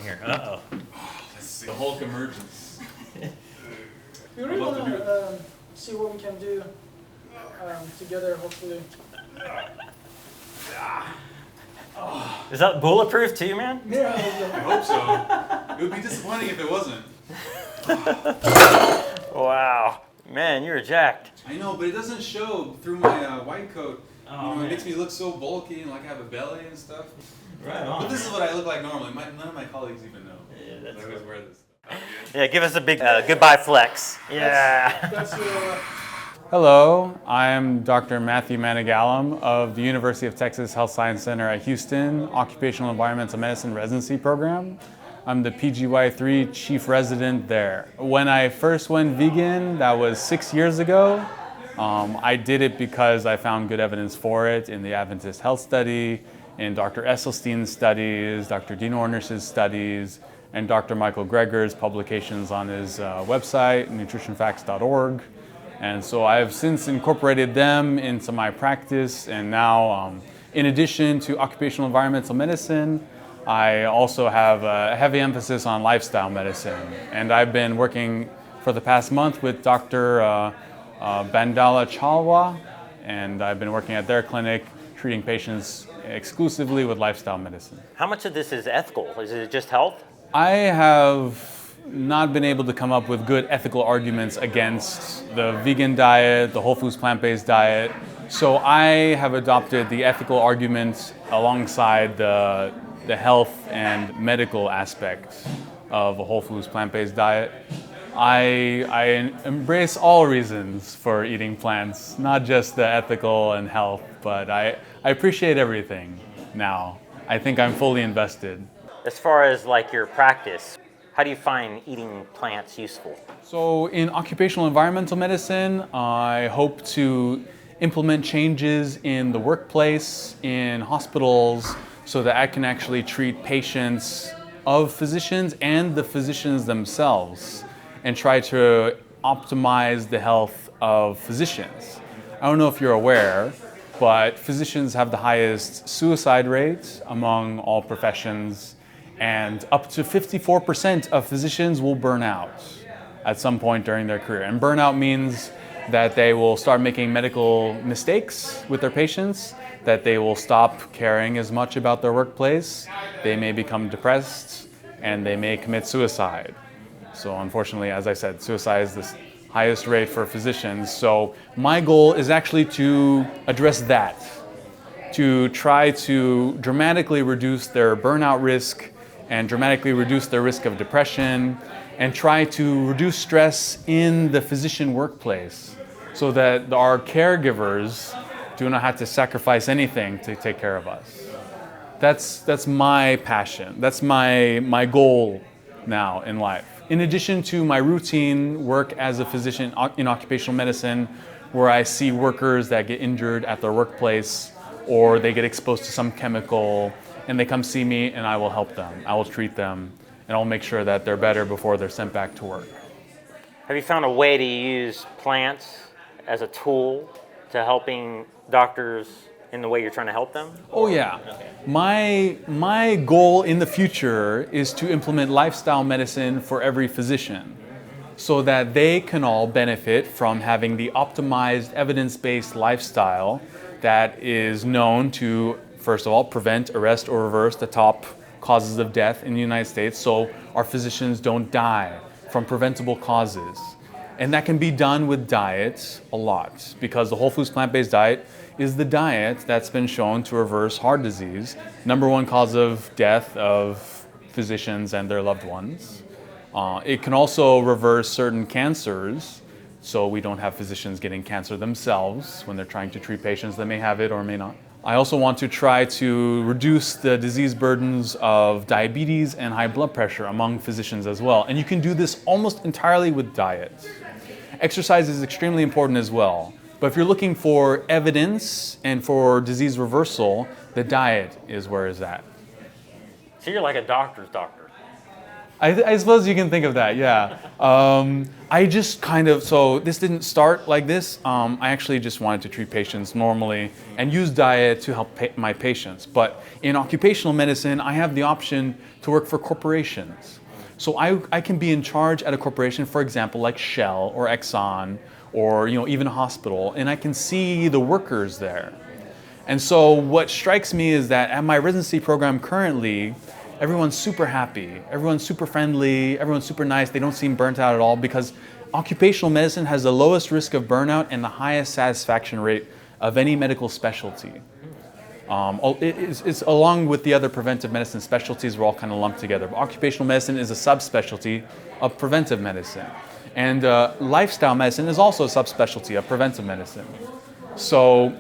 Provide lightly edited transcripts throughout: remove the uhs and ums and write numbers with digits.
here? Uh-oh. Let's see. The Hulk emerges. We really want to see what we can do together, hopefully. Is that bulletproof too, man? Yeah. I hope so. It would be disappointing if it wasn't. Wow. Man, you're jacked. I know, but it doesn't show through my white coat. Oh, It man. makes me look so bulky and like I have a belly and stuff. Right on. But this is what I look like normally. None of my colleagues even know. Yeah, that's I always wear this. Yeah, give us a big goodbye flex. Yeah. That's Hello, I'm Dr. Matthew Manighalam of the University of Texas Health Science Center at Houston, Occupational Environmental Medicine Residency Program. I'm the PGY3 Chief Resident there. When I first went vegan, that was 6 years ago. I did it because I found good evidence for it in the Adventist Health Study, in Dr. Esselstyn's studies, Dr. Dean Ornish's studies, and Dr. Michael Greger's publications on his website, nutritionfacts.org. And so I've since incorporated them into my practice, and now in addition to occupational environmental medicine, I also have a heavy emphasis on lifestyle medicine. And I've been working for the past month with Dr. Bandala Chalwa, and I've been working at their clinic treating patients exclusively with lifestyle medicine. How much of this is ethical? Is it just health? I have not been able to come up with good ethical arguments against the vegan diet, the whole foods plant-based diet. So I have adopted the ethical argument alongside the health and medical aspects of a whole foods plant-based diet. I embrace all reasons for eating plants, not just the ethical and health, but I appreciate everything now. I think I'm fully invested. As far as like your practice, how do you find eating plants useful? So in occupational environmental medicine, I hope to implement changes in the workplace, in hospitals, so that I can actually treat patients of physicians and the physicians themselves, and try to optimize the health of physicians. I don't know if you're aware, but physicians have the highest suicide rate among all professions, and up to 54% of physicians will burn out at some point during their career. And burnout means that they will start making medical mistakes with their patients, that they will stop caring as much about their workplace, they may become depressed, and they may commit suicide. So unfortunately, as I said, suicide is the highest rate for physicians. So my goal is actually to address that, to try to dramatically reduce their burnout risk and dramatically reduce their risk of depression, and try to reduce stress in the physician workplace so that our caregivers do not have to sacrifice anything to take care of us. That's my passion. That's my goal now in life. In addition to my routine work as a physician in occupational medicine, where I see workers that get injured at their workplace or they get exposed to some chemical, and they come see me and I will help them. I will treat them, and I'll make sure that they're better before they're sent back to work. Have you found a way to use plants as a tool to helping doctors in the way you're trying to help them? Oh yeah. My goal in the future is to implement lifestyle medicine for every physician so that they can all benefit from having the optimized evidence-based lifestyle that is known to, first of all, prevent, arrest, or reverse the top causes of death in the United States, so our physicians don't die from preventable causes. And that can be done with diet a lot, because the whole foods plant-based diet is the diet that's been shown to reverse heart disease, #1 cause of death of physicians and their loved ones. It can also reverse certain cancers, so we don't have physicians getting cancer themselves when they're trying to treat patients that may have it or may not. I also want to try to reduce the disease burdens of diabetes and high blood pressure among physicians as well. And you can do this almost entirely with diet. Exercise is extremely important as well. But if you're looking for evidence and for disease reversal, the diet is where it's at. So you're like a doctor's doctor. I suppose you can think of that, yeah. I just so this didn't start like this. I actually just wanted to treat patients normally and use diet to help my patients. But in occupational medicine, I have the option to work for corporations. So I can be in charge at a corporation, for example, like Shell or Exxon or even a hospital, and I can see the workers there. And so what strikes me is that at my residency program currently, everyone's super happy, everyone's super friendly, everyone's super nice, they don't seem burnt out at all because occupational medicine has the lowest risk of burnout and the highest satisfaction rate of any medical specialty. It's along with the other preventive medicine specialties, we're all kind of lumped together. But occupational medicine is a subspecialty of preventive medicine. And lifestyle medicine is also a subspecialty of preventive medicine. So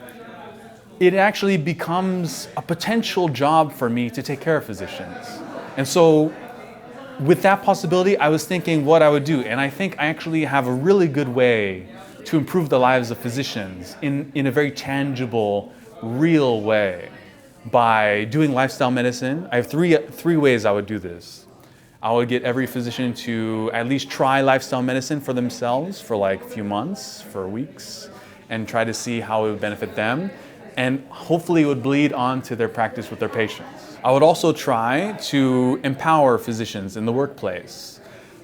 it actually becomes a potential job for me to take care of physicians. And so with that possibility, I was thinking what I would do. And I think I actually have a really good way to improve the lives of physicians in a very tangible, real way by doing lifestyle medicine. I have three ways I would do this. I would get every physician to at least try lifestyle medicine for themselves for like a few months, for weeks, and try to see how it would benefit them. And hopefully it would bleed on to their practice with their patients. I would also try to empower physicians in the workplace,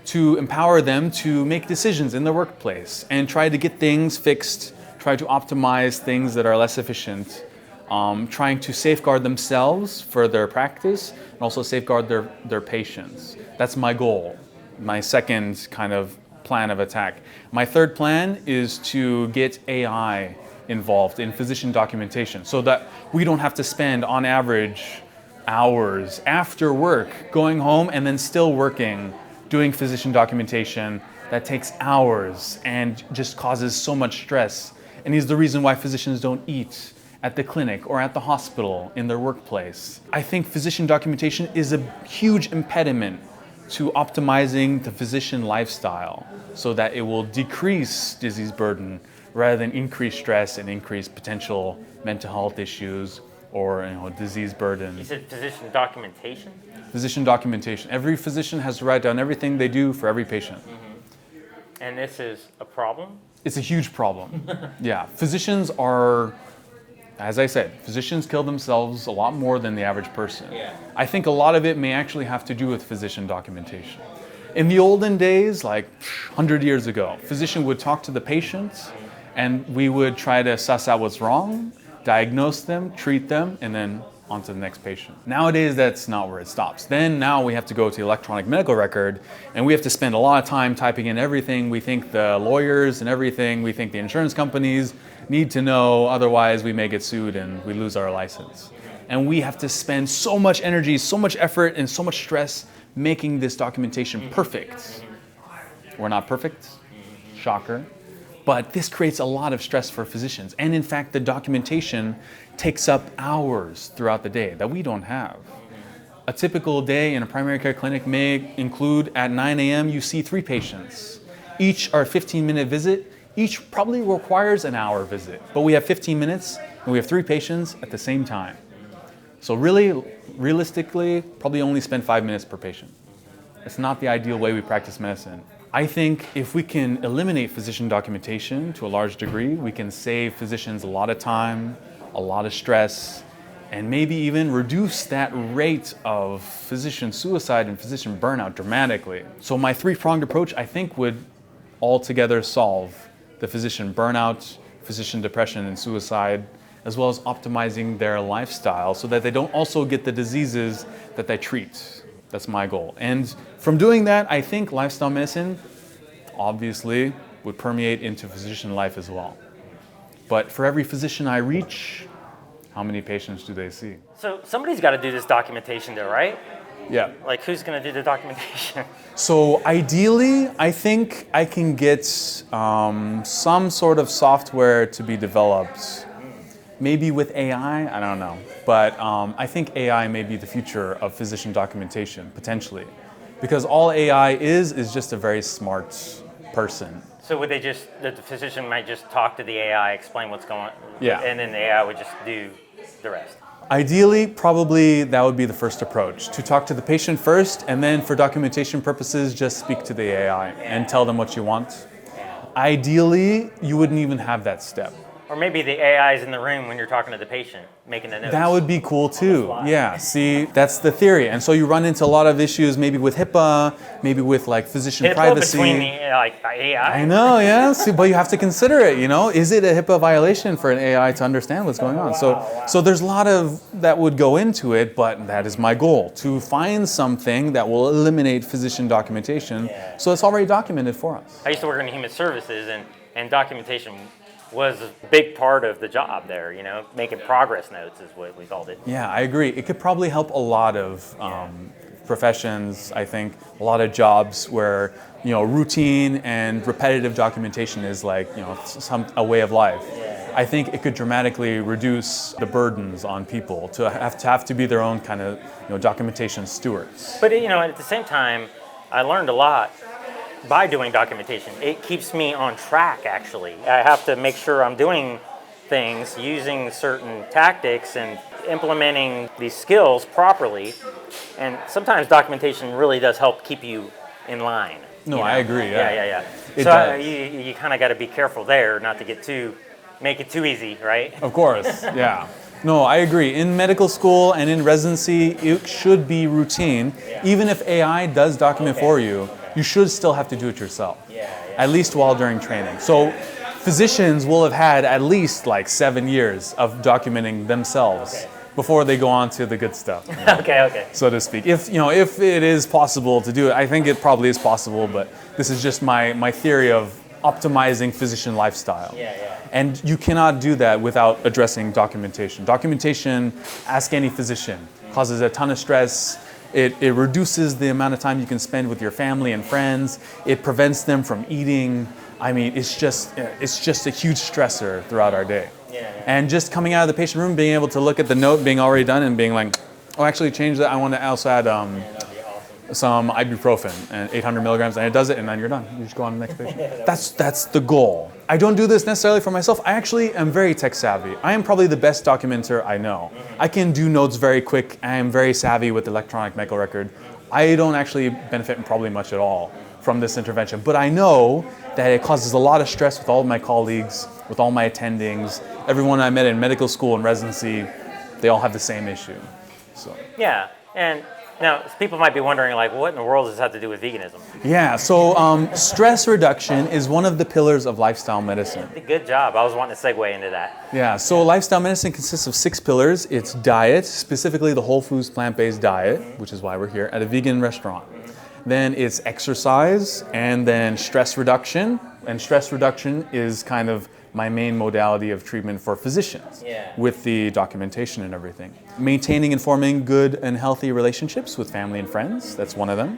to empower them to make decisions in the workplace and try to get things fixed, try to optimize things that are less efficient, trying to safeguard themselves for their practice and also safeguard their patients. That's my goal, my second kind of plan of attack. My third plan is to get AI involved in physician documentation so that we don't have to spend on average hours after work going home and then still working doing physician documentation that takes hours and just causes so much stress and is the reason why physicians don't eat at the clinic or at the hospital in their workplace. I think physician documentation is a huge impediment to optimizing the physician lifestyle so that it will decrease disease burden rather than increase stress and increase potential mental health issues or disease burden. You said physician documentation? Physician documentation. Every physician has to write down everything they do for every patient. Mm-hmm. And this is a problem? It's a huge problem. Yeah, physicians are, as I said, physicians kill themselves a lot more than the average person. Yeah. I think a lot of it may actually have to do with physician documentation. In the olden days, like 100 years ago, physician would talk to the patient and we would try to suss out what's wrong, diagnose them, treat them, and then on to the next patient. Nowadays, that's not where it stops. Now we have to go to the electronic medical record and we have to spend a lot of time typing in everything we think the lawyers and everything we think the insurance companies need to know, otherwise we may get sued and we lose our license. And we have to spend so much energy, so much effort, and so much stress making this documentation perfect. We're not perfect, shocker. But this creates a lot of stress for physicians. And in fact, the documentation takes up hours throughout the day that we don't have. A typical day in a primary care clinic may include at 9 a.m. you see 3 patients. Each are a 15-minute visit. Each probably requires an hour visit. But we have 15 minutes and we have 3 patients at the same time. So really, realistically, probably only spend 5 minutes per patient. It's not the ideal way we practice medicine. I think if we can eliminate physician documentation to a large degree, we can save physicians a lot of time, a lot of stress, and maybe even reduce that rate of physician suicide and physician burnout dramatically. So my 3-pronged approach, I think, would altogether solve the physician burnout, physician depression and suicide, as well as optimizing their lifestyle so that they don't also get the diseases that they treat. That's my goal. And from doing that, I think lifestyle medicine obviously would permeate into physician life as well. But for every physician I reach, how many patients do they see? So somebody's got to do this documentation though, right? Yeah. Like who's going to do the documentation? So ideally, I think I can get some sort of software to be developed. Maybe with AI, I don't know. But I think AI may be the future of physician documentation, potentially. Because all AI is just a very smart person. So would the physician might just talk to the AI, explain what's going on, Yeah. and then the AI would just do the rest? Ideally, probably that would be the first approach, to talk to the patient first, and then for documentation purposes, just speak to the AI and tell them what you want. Ideally, you wouldn't even have that step. Or maybe the AI is in the room when you're talking to the patient, making the notes. That would be cool too. Yeah, see, that's the theory. And so you run into a lot of issues, maybe with HIPAA, maybe with like physician privacy. Between the AI. I know, yeah. See, but you have to consider it, you know. Is it a HIPAA violation for an AI to understand what's going on? So there's a lot of that would go into it, but that is my goal, to find something that will eliminate physician documentation so it's already documented for us. I used to work in human services, and documentation was a big part of the job there, you know, making progress notes is what we called it. Yeah, I agree. It could probably help a lot of professions, I think, a lot of jobs where, you know, routine and repetitive documentation is like, you know, a way of life. I think it could dramatically reduce the burdens on people to have to be their own kind of, you know, documentation stewards. But, you know, at the same time, I learned a lot by doing documentation. It keeps me on track, actually. I have to make sure I'm doing things using certain tactics and implementing these skills properly. And sometimes documentation really does help keep you in line. No, you know? I agree. Yeah. It So does. you kind of got to be careful there, not to make it too easy, right? Of course, yeah. No, I agree. In medical school and in residency, it should be routine. Even if AI does document for you, you should still have to do it yourself, at least while during training. So physicians will have had at least like 7 years of documenting themselves before they go on to the good stuff. You know, Okay. so to speak. If it is possible to do it, I think it probably is possible, but this is just my theory of optimizing physician lifestyle. And you cannot do that without addressing documentation. Documentation, ask any physician, causes a ton of stress. It reduces the amount of time you can spend with your family and friends. It prevents them from eating. I mean, it's just a huge stressor throughout our day. And just coming out of the patient room, being able to look at the note being already done and being like, oh, actually change that. I want to also add some ibuprofen and 800 milligrams, and it does it, and then you're done. You just go on to the next patient. That's the goal. I don't do this necessarily for myself. I actually am very tech savvy. I am probably the best documenter I know. I can do notes very quick. I am very savvy with electronic medical record. I don't actually benefit probably much at all from this intervention, but I know that it causes a lot of stress with all of my colleagues, with all my attendings. Everyone I met in medical school and residency, they all have the same issue. So. Yeah, and now people might be wondering, like, what in the world does this have to do with veganism? Yeah, so stress reduction is one of the pillars of lifestyle medicine. Good job. I was wanting to segue into that. Yeah, so lifestyle medicine consists of 6 pillars. It's diet, specifically the whole foods plant-based diet, which is why we're here at a vegan restaurant. Then it's exercise, and then stress reduction. And stress reduction is kind of my main modality of treatment for physicians with the documentation and everything. Maintaining and forming good and healthy relationships with family and friends, that's one of them.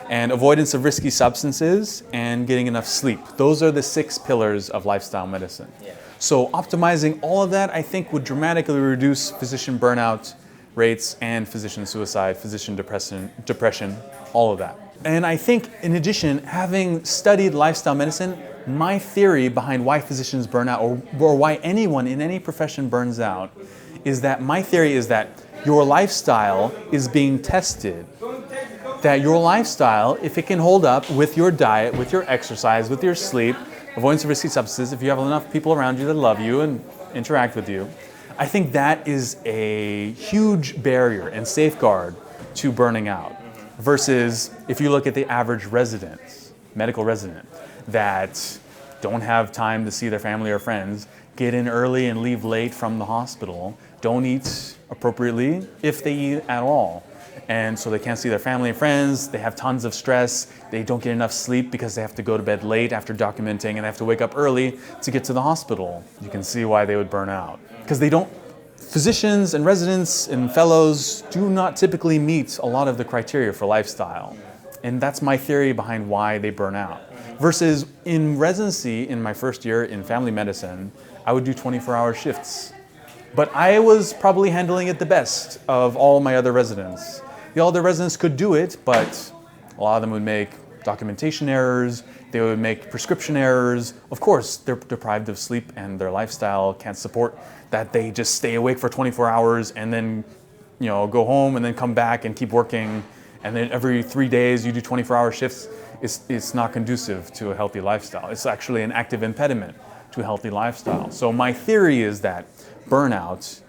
And avoidance of risky substances and getting enough sleep. Those are the 6 pillars of lifestyle medicine. So optimizing all of that, I think, would dramatically reduce physician burnout rates and physician suicide, physician depression, all of that. And I think, in addition, having studied lifestyle medicine, my theory behind why physicians burn out, or why anyone in any profession burns out, is that my theory is that your lifestyle is being tested. That your lifestyle, if it can hold up with your diet, with your exercise, with your sleep, avoidance of risky substances, if you have enough people around you that love you and interact with you, I think that is a huge barrier and safeguard to burning out. Versus if you look at the average resident, medical resident, that don't have time to see their family or friends, get in early and leave late from the hospital, don't eat appropriately, if they eat at all. And so they can't see their family and friends, they have tons of stress, they don't get enough sleep because they have to go to bed late after documenting and they have to wake up early to get to the hospital. You can see why they would burn out. Because physicians and residents and fellows do not typically meet a lot of the criteria for lifestyle. And that's my theory behind why they burn out. Versus in residency, in my first year in family medicine, I would do 24-hour shifts. But I was probably handling it the best of all my other residents. The other residents could do it, but a lot of them would make documentation errors, they would make prescription errors. Of course, they're deprived of sleep and their lifestyle can't support that they just stay awake for 24 hours and then go home and then come back and keep working. And then every 3 days you do 24-hour shifts. It's not conducive to a healthy lifestyle. It's actually an active impediment to a healthy lifestyle. So my theory is that burnout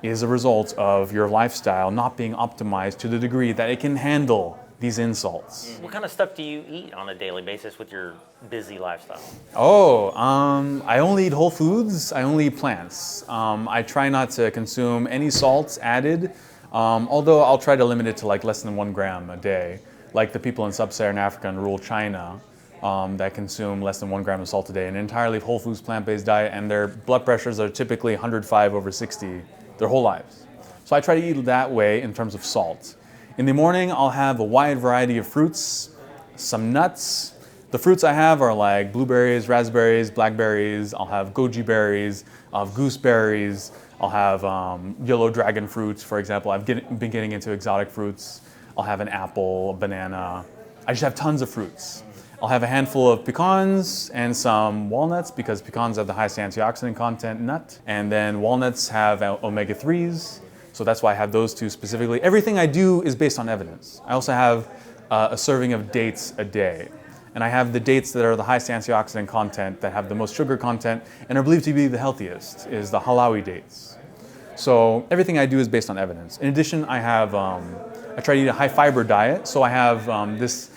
is a result of your lifestyle not being optimized to the degree that it can handle these insults. What kind of stuff do you eat on a daily basis with your busy lifestyle? I only eat whole foods. I only eat plants. I try not to consume any salts added, although I'll try to limit it to like less than 1 gram a day, like the people in sub-Saharan Africa and rural China that consume less than 1 gram of salt a day, an entirely whole foods plant-based diet, and their blood pressures are typically 105/60 their whole lives. So I try to eat that way in terms of salt. In the morning, I'll have a wide variety of fruits, some nuts. The fruits I have are like blueberries, raspberries, blackberries. I'll have goji berries, I'll have gooseberries. I'll have yellow dragon fruits, for example. I've been getting into exotic fruits. I'll have an apple, a banana. I just have tons of fruits. I'll have a handful of pecans and some walnuts because pecans have the highest antioxidant content nut. And then walnuts have omega-3s. So that's why I have those two specifically. Everything I do is based on evidence. I also have a serving of dates a day. And I have the dates that are the highest antioxidant content, that have the most sugar content, and are believed to be the healthiest, is the Halawi dates. So everything I do is based on evidence. In addition, I try to eat a high fiber diet. So I have this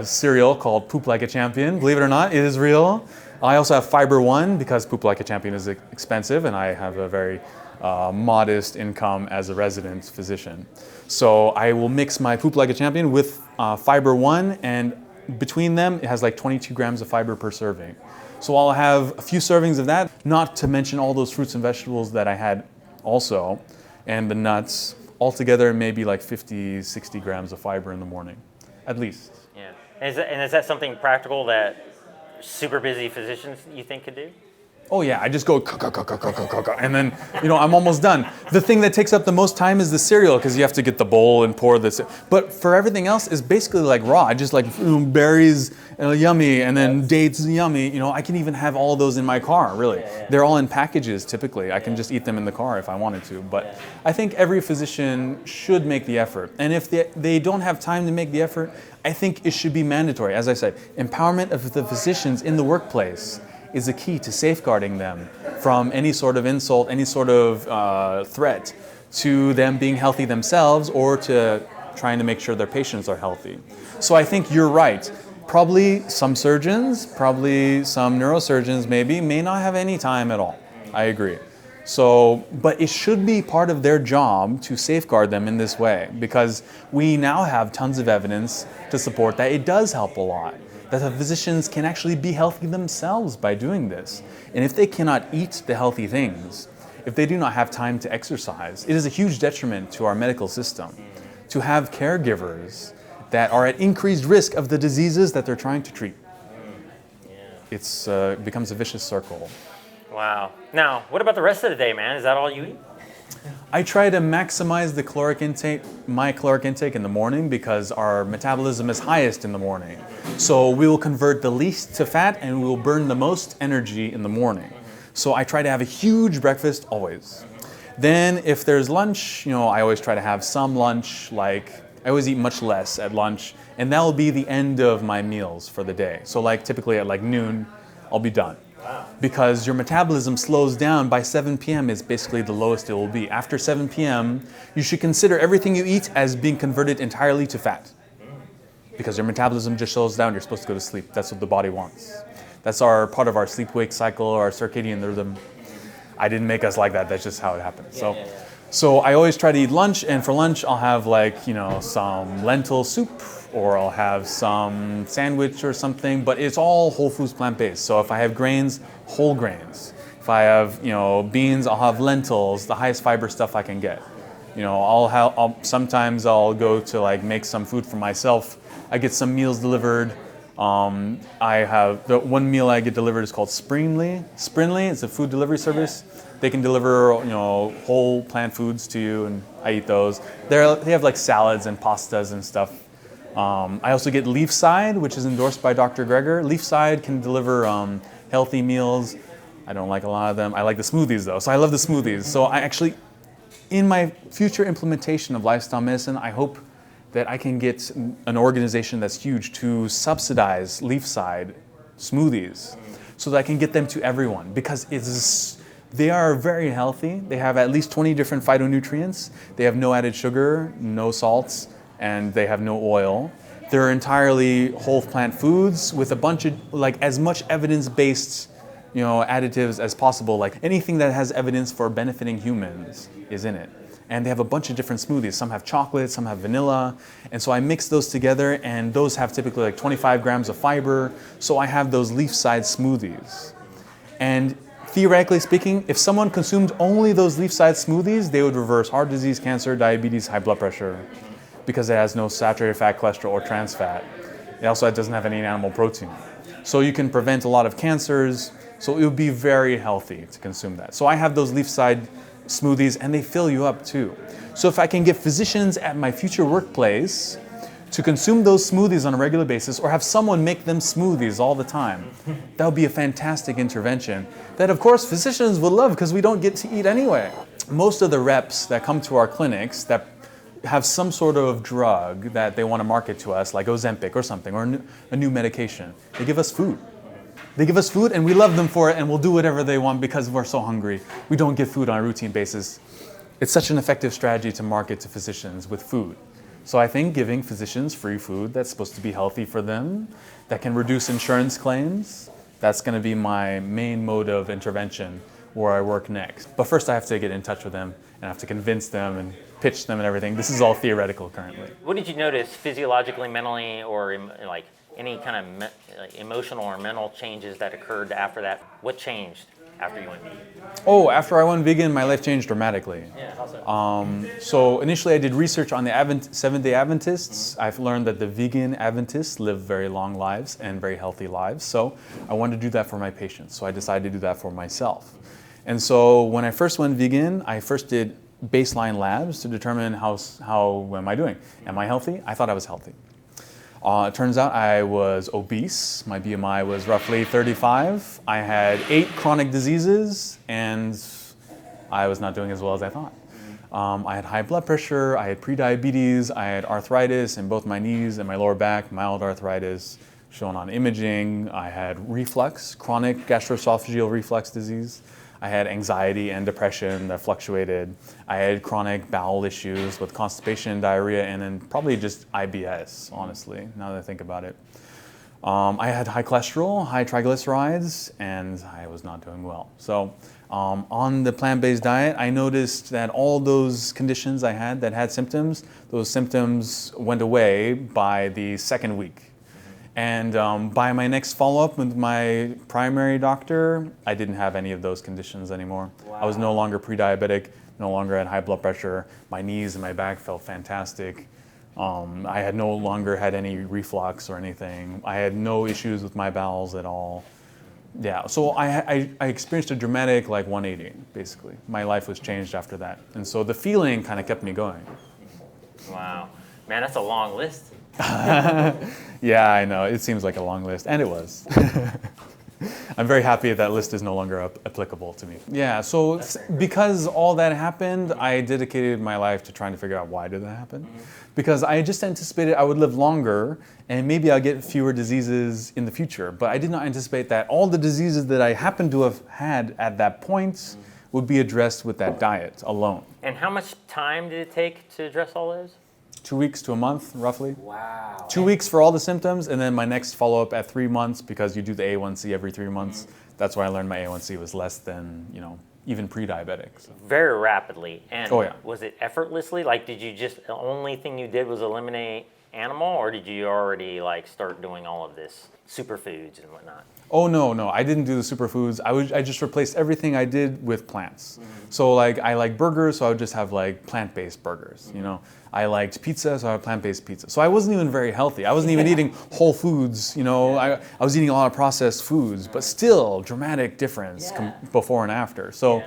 cereal called Poop Like a Champion. Believe it or not, it is real. I also have Fiber One because Poop Like a Champion is expensive, and I have a very modest income as a resident physician. So I will mix my Poop Like a Champion with Fiber One, and between them, it has like 22 grams of fiber per serving. So I'll have a few servings of that, not to mention all those fruits and vegetables that I had also, and the nuts. Altogether, maybe like 50, 60 grams of fiber in the morning, at least. Yeah. And is that something practical that super busy physicians you think could do? Oh yeah, I just go and then I'm almost done. The thing that takes up the most time is the cereal because you have to get the bowl and pour this. But for everything else, it's basically like raw. I just like berries, yummy, and then dates, yummy. I can even have all of those in my car. Really, they're all in packages. Typically, I can just eat them in the car if I wanted to. But I think every physician should make the effort. And if they don't have time to make the effort, I think it should be mandatory. As I said, empowerment of the physicians in the workplace is a key to safeguarding them from any sort of insult, any sort of threat to them being healthy themselves or to trying to make sure their patients are healthy. So I think you're right. Probably some surgeons, probably some neurosurgeons maybe, may not have any time at all. I agree. So, but it should be part of their job to safeguard them in this way because we now have tons of evidence to support that it does help a lot. That the physicians can actually be healthy themselves by doing this. And if they cannot eat the healthy things, if they do not have time to exercise, it is a huge detriment to our medical system to have caregivers that are at increased risk of the diseases that they're trying to treat. It becomes a vicious circle. Wow. Now, what about the rest of the day, man? Is that all you eat? I try to maximize my caloric intake in the morning because our metabolism is highest in the morning. So we will convert the least to fat and we will burn the most energy in the morning. So I try to have a huge breakfast always. Then if there's lunch, I always try to have some lunch, like I always eat much less at lunch, and that will be the end of my meals for the day. So like typically at like noon, I'll be done. Because your metabolism slows down by 7 p.m. is basically the lowest it will be. After 7 p.m., you should consider everything you eat as being converted entirely to fat. Because your metabolism just slows down, you're supposed to go to sleep. That's what the body wants. That's part of our sleep-wake cycle, our circadian rhythm. I didn't make us like that, that's just how it happens. So I always try to eat lunch, and for lunch I'll have some lentil soup, or I'll have some sandwich or something, but it's all whole foods plant-based. So if I have grains, whole grains. If I have beans, I'll have lentils, the highest fiber stuff I can get. Sometimes I'll go to make some food for myself. I get some meals delivered. I have the one meal I get delivered is called Sprinly. Sprinly is a food delivery service. They can deliver whole plant foods to you, and I eat those. They have salads and pastas and stuff. I also get Leaf Side, which is endorsed by Dr. Greger. Leaf Side can deliver healthy meals. I don't like a lot of them. I like the smoothies though, so I love the smoothies. So I actually, in my future implementation of lifestyle medicine, I hope that I can get an organization that's huge to subsidize Leaf Side smoothies so that I can get them to everyone, because they are very healthy. They have at least 20 different phytonutrients. They have no added sugar, no salts, and they have no oil. They're entirely whole plant foods with a bunch of, like, as much evidence-based, additives as possible. Like anything that has evidence for benefiting humans is in it. And they have a bunch of different smoothies. Some have chocolate, some have vanilla. And so I mix those together, and those have typically like 25 grams of fiber. So I have those Leaf Side smoothies. And theoretically speaking, if someone consumed only those Leaf Side smoothies, they would reverse heart disease, cancer, diabetes, high blood pressure, because it has no saturated fat, cholesterol, or trans fat. It also doesn't have any animal protein. So you can prevent a lot of cancers. So it would be very healthy to consume that. So I have those Leaf Side smoothies, and they fill you up too. So if I can get physicians at my future workplace to consume those smoothies on a regular basis, or have someone make them smoothies all the time, that would be a fantastic intervention that, of course, physicians would love, because we don't get to eat anyway. Most of the reps that come to our clinics that have some sort of drug that they want to market to us, like Ozempic or something, or a new medication, they give us food. They give us food, and we love them for it, and we'll do whatever they want because we're so hungry. We don't get food on a routine basis. It's such an effective strategy to market to physicians with food. So I think giving physicians free food that's supposed to be healthy for them, that can reduce insurance claims, that's going to be my main mode of intervention where I work next. But first I have to get in touch with them, and I have to convince them and pitch them and everything. This is all theoretical currently. What did you notice physiologically, mentally, or like any kind of emotional or mental changes that occurred after that? What changed after you went vegan? Oh, after I went vegan, my life changed dramatically. Yeah, how so? So initially I did research on the Seventh-day Adventists. I've learned that the vegan Adventists live very long lives and very healthy lives. So I wanted to do that for my patients. So I decided to do that for myself. And so when I first went vegan, I first did baseline labs to determine how am I doing? Am I healthy? I thought I was healthy. It turns out I was obese. My BMI was roughly 35. I had 8 chronic diseases, and I was not doing as well as I thought. I had high blood pressure, I had prediabetes, I had arthritis in both my knees and my lower back, mild arthritis shown on imaging. I had reflux, chronic gastroesophageal reflux disease. I had anxiety and depression that fluctuated. I had chronic bowel issues with constipation, diarrhea, and then probably just IBS, honestly, now that I think about it. I had high cholesterol, high triglycerides, and I was not doing well. So on the plant-based diet, I noticed that all those conditions I had that had symptoms, those symptoms went away by the second week. And by my next follow-up with my primary doctor, I didn't have any of those conditions anymore. Wow. I was no longer pre-diabetic, no longer had high blood pressure. My knees and my back felt fantastic. I had no longer had any reflux or anything. I had no issues with my bowels at all. Yeah, so I experienced a dramatic 180, basically. My life was changed after that. And so the feeling kind of kept me going. Wow. Man, that's a long list. Yeah, I know. It seems like a long list, and it was. I'm very happy that list is no longer applicable to me. Yeah, so because all that happened, I dedicated my life to trying to figure out why did that happen. Because I just anticipated I would live longer, and maybe I'll get fewer diseases in the future. But I did not anticipate that all the diseases that I happened to have had at that point would be addressed with that diet alone. And how much time did it take to address all those? 2 weeks to a month, roughly. Wow. 2 weeks for all the symptoms, and then my next follow-up at 3 months, because you do the A1C every 3 months. That's where I learned my A1C was less than, even pre-diabetic. So. Very rapidly. And oh, yeah. Was it effortlessly? Did you just, the only thing you did was eliminate animal, or did you already start doing all of this? superfoods and whatnot. Oh no, I didn't do the superfoods. I just replaced everything I did with plants. So like I like burgers, so I would just have like plant-based burgers. You know, I liked pizza, so I had plant-based pizza. So I wasn't even very healthy. I wasn't even eating whole foods. You know, I was eating a lot of processed foods, but still dramatic difference before and after. So.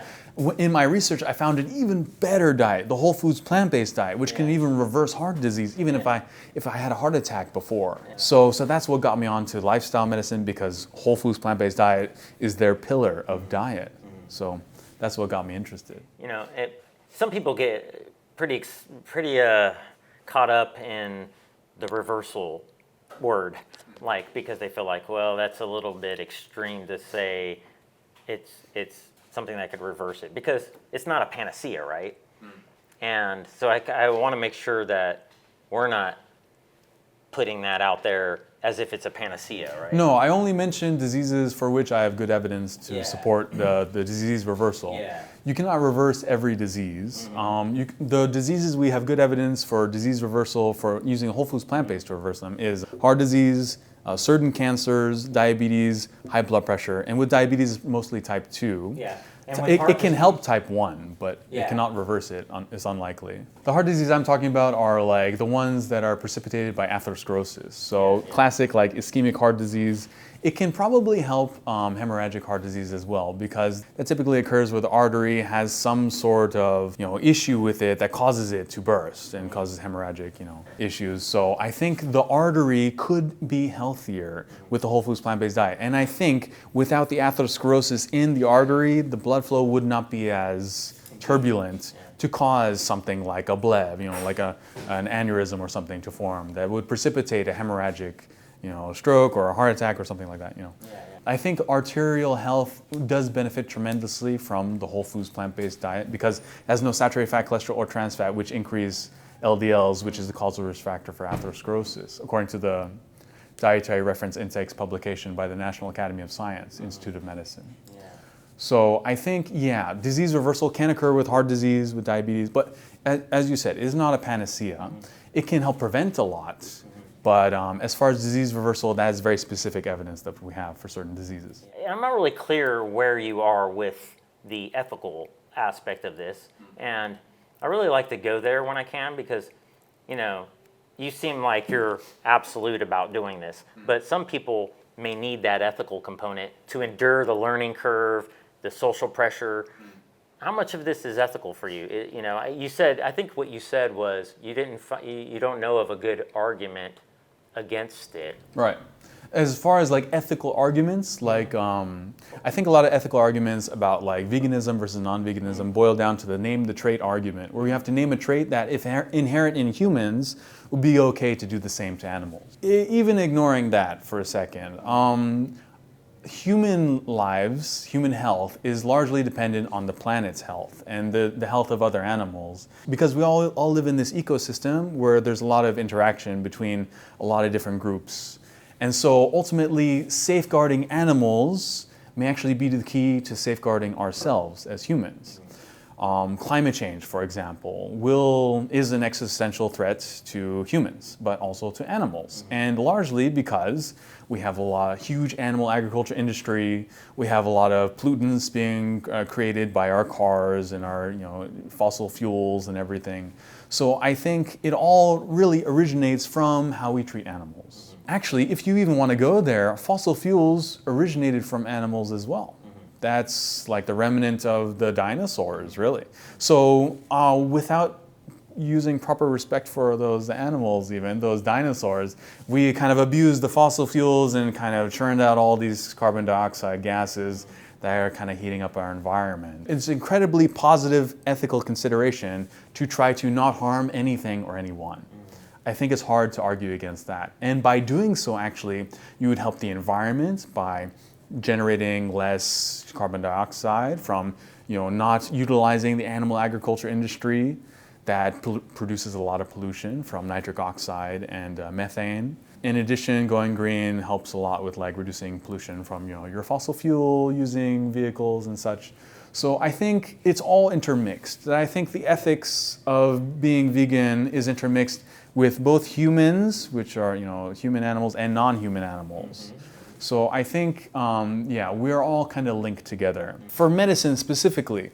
In my research, I found an even better diet, the whole foods plant-based diet, which can even reverse heart disease, even if I had a heart attack before. So that's what got me onto lifestyle medicine, because whole foods plant-based diet is their pillar of diet. So that's what got me interested. You know, some people get pretty caught up in the reversal word, like, because they feel like, well, that's a little bit extreme to say it's something that could reverse it, because it's not a panacea, right? And so I want to make sure that we're not putting that out there as if it's a panacea, right? No, I only mentioned diseases for which I have good evidence to support the disease reversal. You cannot reverse every disease. The diseases we have good evidence for disease reversal for using whole foods plant-based to reverse them is heart disease, certain cancers, diabetes, high blood pressure, and with diabetes, mostly type 2. It can help type 1, but it cannot reverse it. It's unlikely. The heart disease I'm talking about are like the ones that are precipitated by atherosclerosis. So classic like ischemic heart disease. It can probably help hemorrhagic heart disease as well, because that typically occurs where the artery has some sort of issue with it that causes it to burst and causes hemorrhagic issues. So I think the artery could be healthier with the whole foods plant-based diet, and I think without the atherosclerosis in the artery, the blood flow would not be as turbulent to cause something like a bleb, like an aneurysm or something to form that would precipitate a hemorrhagic stroke or a heart attack or something like that. I think arterial health does benefit tremendously from the whole foods plant-based diet, because it has no saturated fat, cholesterol, or trans fat, which increase LDLs, which is the causal risk factor for atherosclerosis, according to the Dietary Reference Index publication by the National Academy of Science, Institute of Medicine. So I think, disease reversal can occur with heart disease, with diabetes, but as you said, it is not a panacea. It can help prevent a lot. But as far as disease reversal, that is very specific evidence that we have for certain diseases. I'm not really clear where you are with the ethical aspect of this, and I really like to go there when I can, because, you seem like you're absolute about doing this, but some people may need that ethical component to endure the learning curve, the social pressure. How much of this is ethical for you? You said, I think what you said was you don't know of a good argument against it. Right. As far as like ethical arguments, like I think a lot of ethical arguments about like veganism versus non-veganism boil down to the name the trait argument, where you have to name a trait that if inherent in humans would be okay to do the same to animals. Even ignoring that for a second, human lives, human health is largely dependent on the planet's health and the health of other animals, because we all live in this ecosystem where there's a lot of interaction between a lot of different groups. And so ultimately, safeguarding animals may actually be the key to safeguarding ourselves as humans. Climate change, for example, is an existential threat to humans, but also to animals. And largely because we have a huge animal agriculture industry, we have a lot of pollutants being created by our cars and our fossil fuels and everything. So I think it all really originates from how we treat animals. Actually, if you even want to go there, fossil fuels originated from animals as well. That's like the remnant of the dinosaurs, really. So without using proper respect for those animals, even those dinosaurs, we kind of abused the fossil fuels and kind of churned out all these carbon dioxide gases that are kind of heating up our environment. It's incredibly positive ethical consideration to try to not harm anything or anyone. I think it's hard to argue against that. And by doing so, actually, you would help the environment by generating less carbon dioxide from not utilizing the animal agriculture industry that produces a lot of pollution from nitric oxide and methane. In addition, going green helps a lot with like reducing pollution from your fossil fuel using vehicles and such. So I think it's all intermixed. I think the ethics of being vegan is intermixed with both humans, which are, you know, human animals, and non-human animals. So I think, yeah, we're all kind of linked together. For medicine specifically,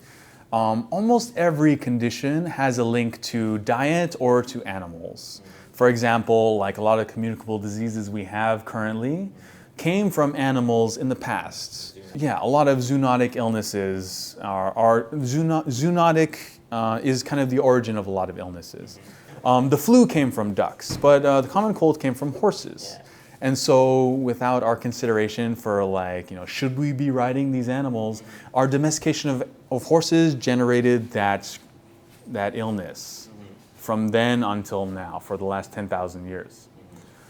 almost every condition has a link to diet or to animals. For example, like a lot of communicable diseases we have currently came from animals in the past. Yeah, a lot of zoonotic illnesses zoonotic is kind of the origin of a lot of illnesses. The flu came from ducks, but the common cold came from horses. And so without our consideration for like, you know, should we be riding these animals, our domestication of horses generated that illness from then until now for the last 10,000 years.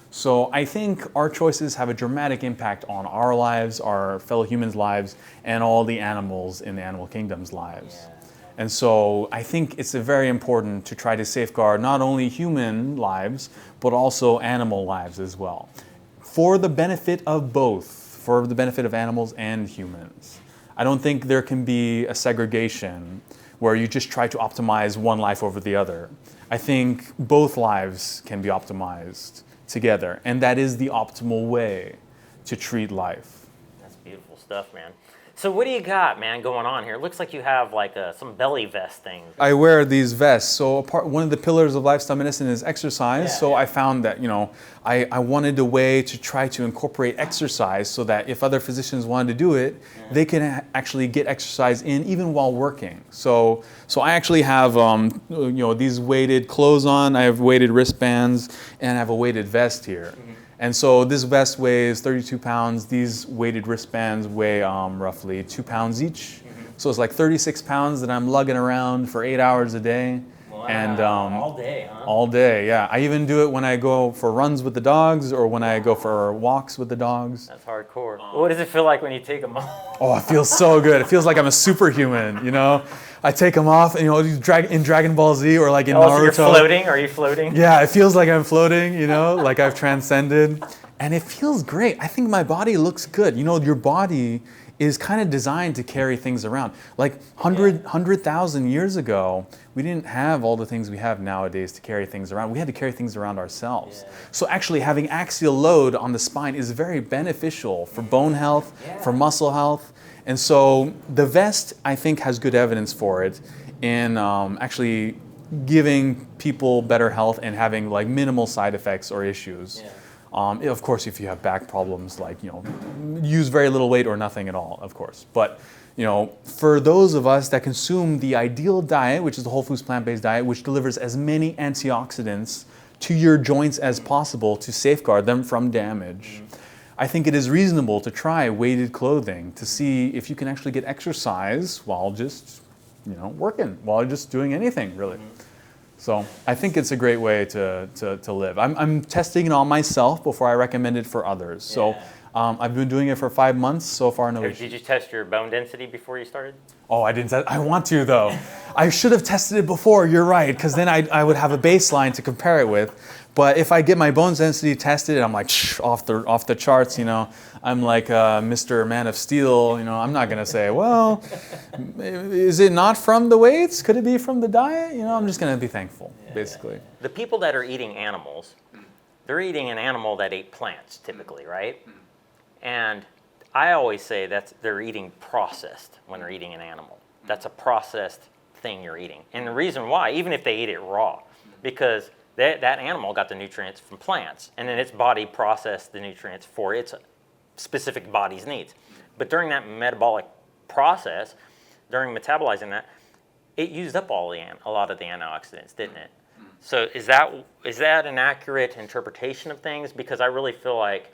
So I think our choices have a dramatic impact on our lives, our fellow humans' lives, and all the animals in the animal kingdom's lives. And so I think it's very important to try to safeguard not only human lives, but also animal lives as well, for the benefit of both, for the benefit of animals and humans. I don't think there can be a segregation where you just try to optimize one life over the other. I think both lives can be optimized together, and that is the optimal way to treat life. That's beautiful stuff, man. So what do you got, man, going on here? It looks like you have like some belly vest things. I wear these vests. So one of the pillars of lifestyle medicine is exercise. Yeah, so yeah. I found that, you know, I wanted a way to try to incorporate exercise so that if other physicians wanted to do it, they can actually get exercise in even while working. So I actually have, you know, these weighted clothes on. I have weighted wristbands, and I have a weighted vest here. And so this vest weighs 32 pounds. These weighted wristbands weigh roughly 2 pounds each. So it's like 36 pounds that I'm lugging around for 8 hours a day. Wow. And All day, huh? all day, yeah. I even do it when I go for runs with the dogs or when I go for walks with the dogs. That's hardcore. What does it feel like when you take them off? Oh, it feels so good. It feels like I'm a superhuman, you know? I take them off, and, you know, in Dragon Ball Z or like in Oh, Naruto. so you're floating? Are you floating? Yeah, it feels like I'm floating, you know, like I've transcended. And it feels great. I think my body looks good. You know, your body is kind of designed to carry things around. Like 100,000 years ago, we didn't have all the things we have nowadays to carry things around. We had to carry things around ourselves. Yeah. So actually having axial load on the spine is very beneficial for bone health, for muscle health. And so the vest, I think, has good evidence for it in actually giving people better health and having like minimal side effects or issues. Yeah. Of course, if you have back problems, like, you know, use very little weight or nothing at all, of course. But, you know, for those of us that consume the ideal diet, which is the whole foods plant-based diet, which delivers as many antioxidants to your joints as possible to safeguard them from damage, I think it is reasonable to try weighted clothing to see if you can actually get exercise while just, you know, working, while just doing anything, really. So I think it's a great way to live. I'm testing it on myself before I recommend it for others. So I've been doing it for 5 months so far. No issue. Did you test your bone density before you started? Oh, I didn't. I want to though. I should have tested it before. You're right, because then I would have a baseline to compare it with. But if I get my bone density tested, I'm like off the charts. You know, I'm like Mr. Man of Steel. You know, I'm not gonna say, well, is it not from the weights? Could it be from the diet? You know, I'm just gonna be thankful, basically. The people that are eating animals, they're eating an animal that ate plants typically, right? And I always say that they're eating processed when they're eating an animal. That's a processed thing you're eating. And the reason why, even if they eat it raw, because that animal got the nutrients from plants, and then its body processed the nutrients for its specific body's needs. But during that metabolic process, during metabolizing that, it used up a lot of the antioxidants, didn't it? So is that an accurate interpretation of things? Because I really feel like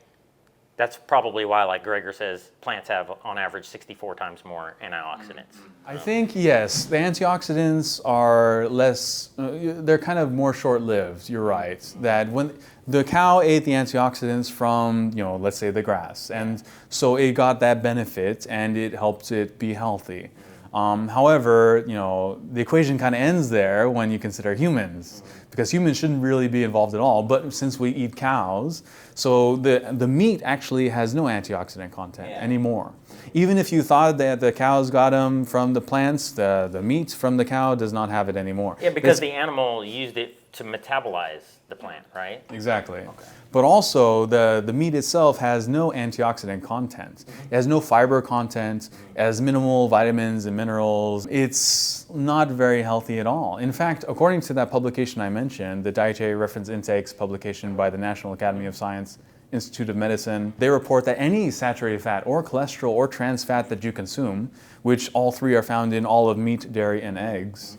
that's probably why, like Gregor says, plants have on average 64 times more antioxidants. I think, yes, the antioxidants are less, they're kind of more short-lived, you're right. That when the cow ate the antioxidants from, you know, let's say the grass, and so it got that benefit and it helped it be healthy. However, the equation kind of ends there when you consider humans, because humans shouldn't really be involved at all. But since we eat cows, so the meat actually has no antioxidant content anymore. Even if you thought that the cows got them from the plants, the meat from the cow does not have it anymore. Yeah, because the animal used it to metabolize the plant, right? Exactly. Okay. But also, the meat itself has no antioxidant content. It has no fiber content, it has minimal vitamins and minerals. It's not very healthy at all. In fact, according to that publication I mentioned, the Dietary Reference Intakes publication by the National Academy of Science Institute of Medicine, they report that any saturated fat or cholesterol or trans fat that you consume, which all three are found in all of meat, dairy, and eggs,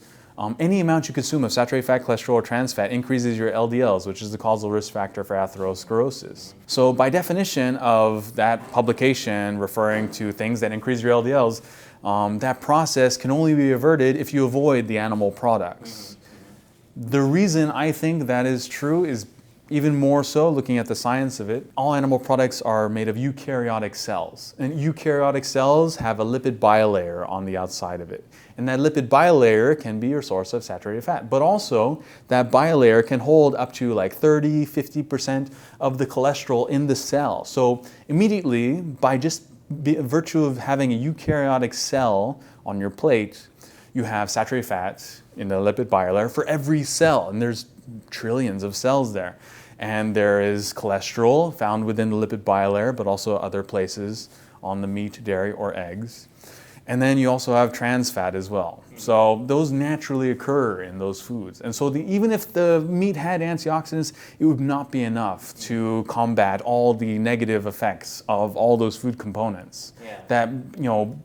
any amount you consume of saturated fat, cholesterol, or trans fat increases your LDLs, which is the causal risk factor for atherosclerosis. So by definition of that publication referring to things that increase your LDLs, that process can only be averted if you avoid the animal products. The reason I think that is true is even more so looking at the science of it. All animal products are made of eukaryotic cells, and eukaryotic cells have a lipid bilayer on the outside of it. And that lipid bilayer can be your source of saturated fat, but also that bilayer can hold up to like 30-50% of the cholesterol in the cell. So immediately, by just virtue of having a eukaryotic cell on your plate, you have saturated fat in the lipid bilayer for every cell, and there's trillions of cells there. And there is cholesterol found within the lipid bilayer, but also other places on the meat, dairy, or eggs. And then you also have trans fat as well. So those naturally occur in those foods. And so even if the meat had antioxidants, it would not be enough to combat all the negative effects of all those food components. That,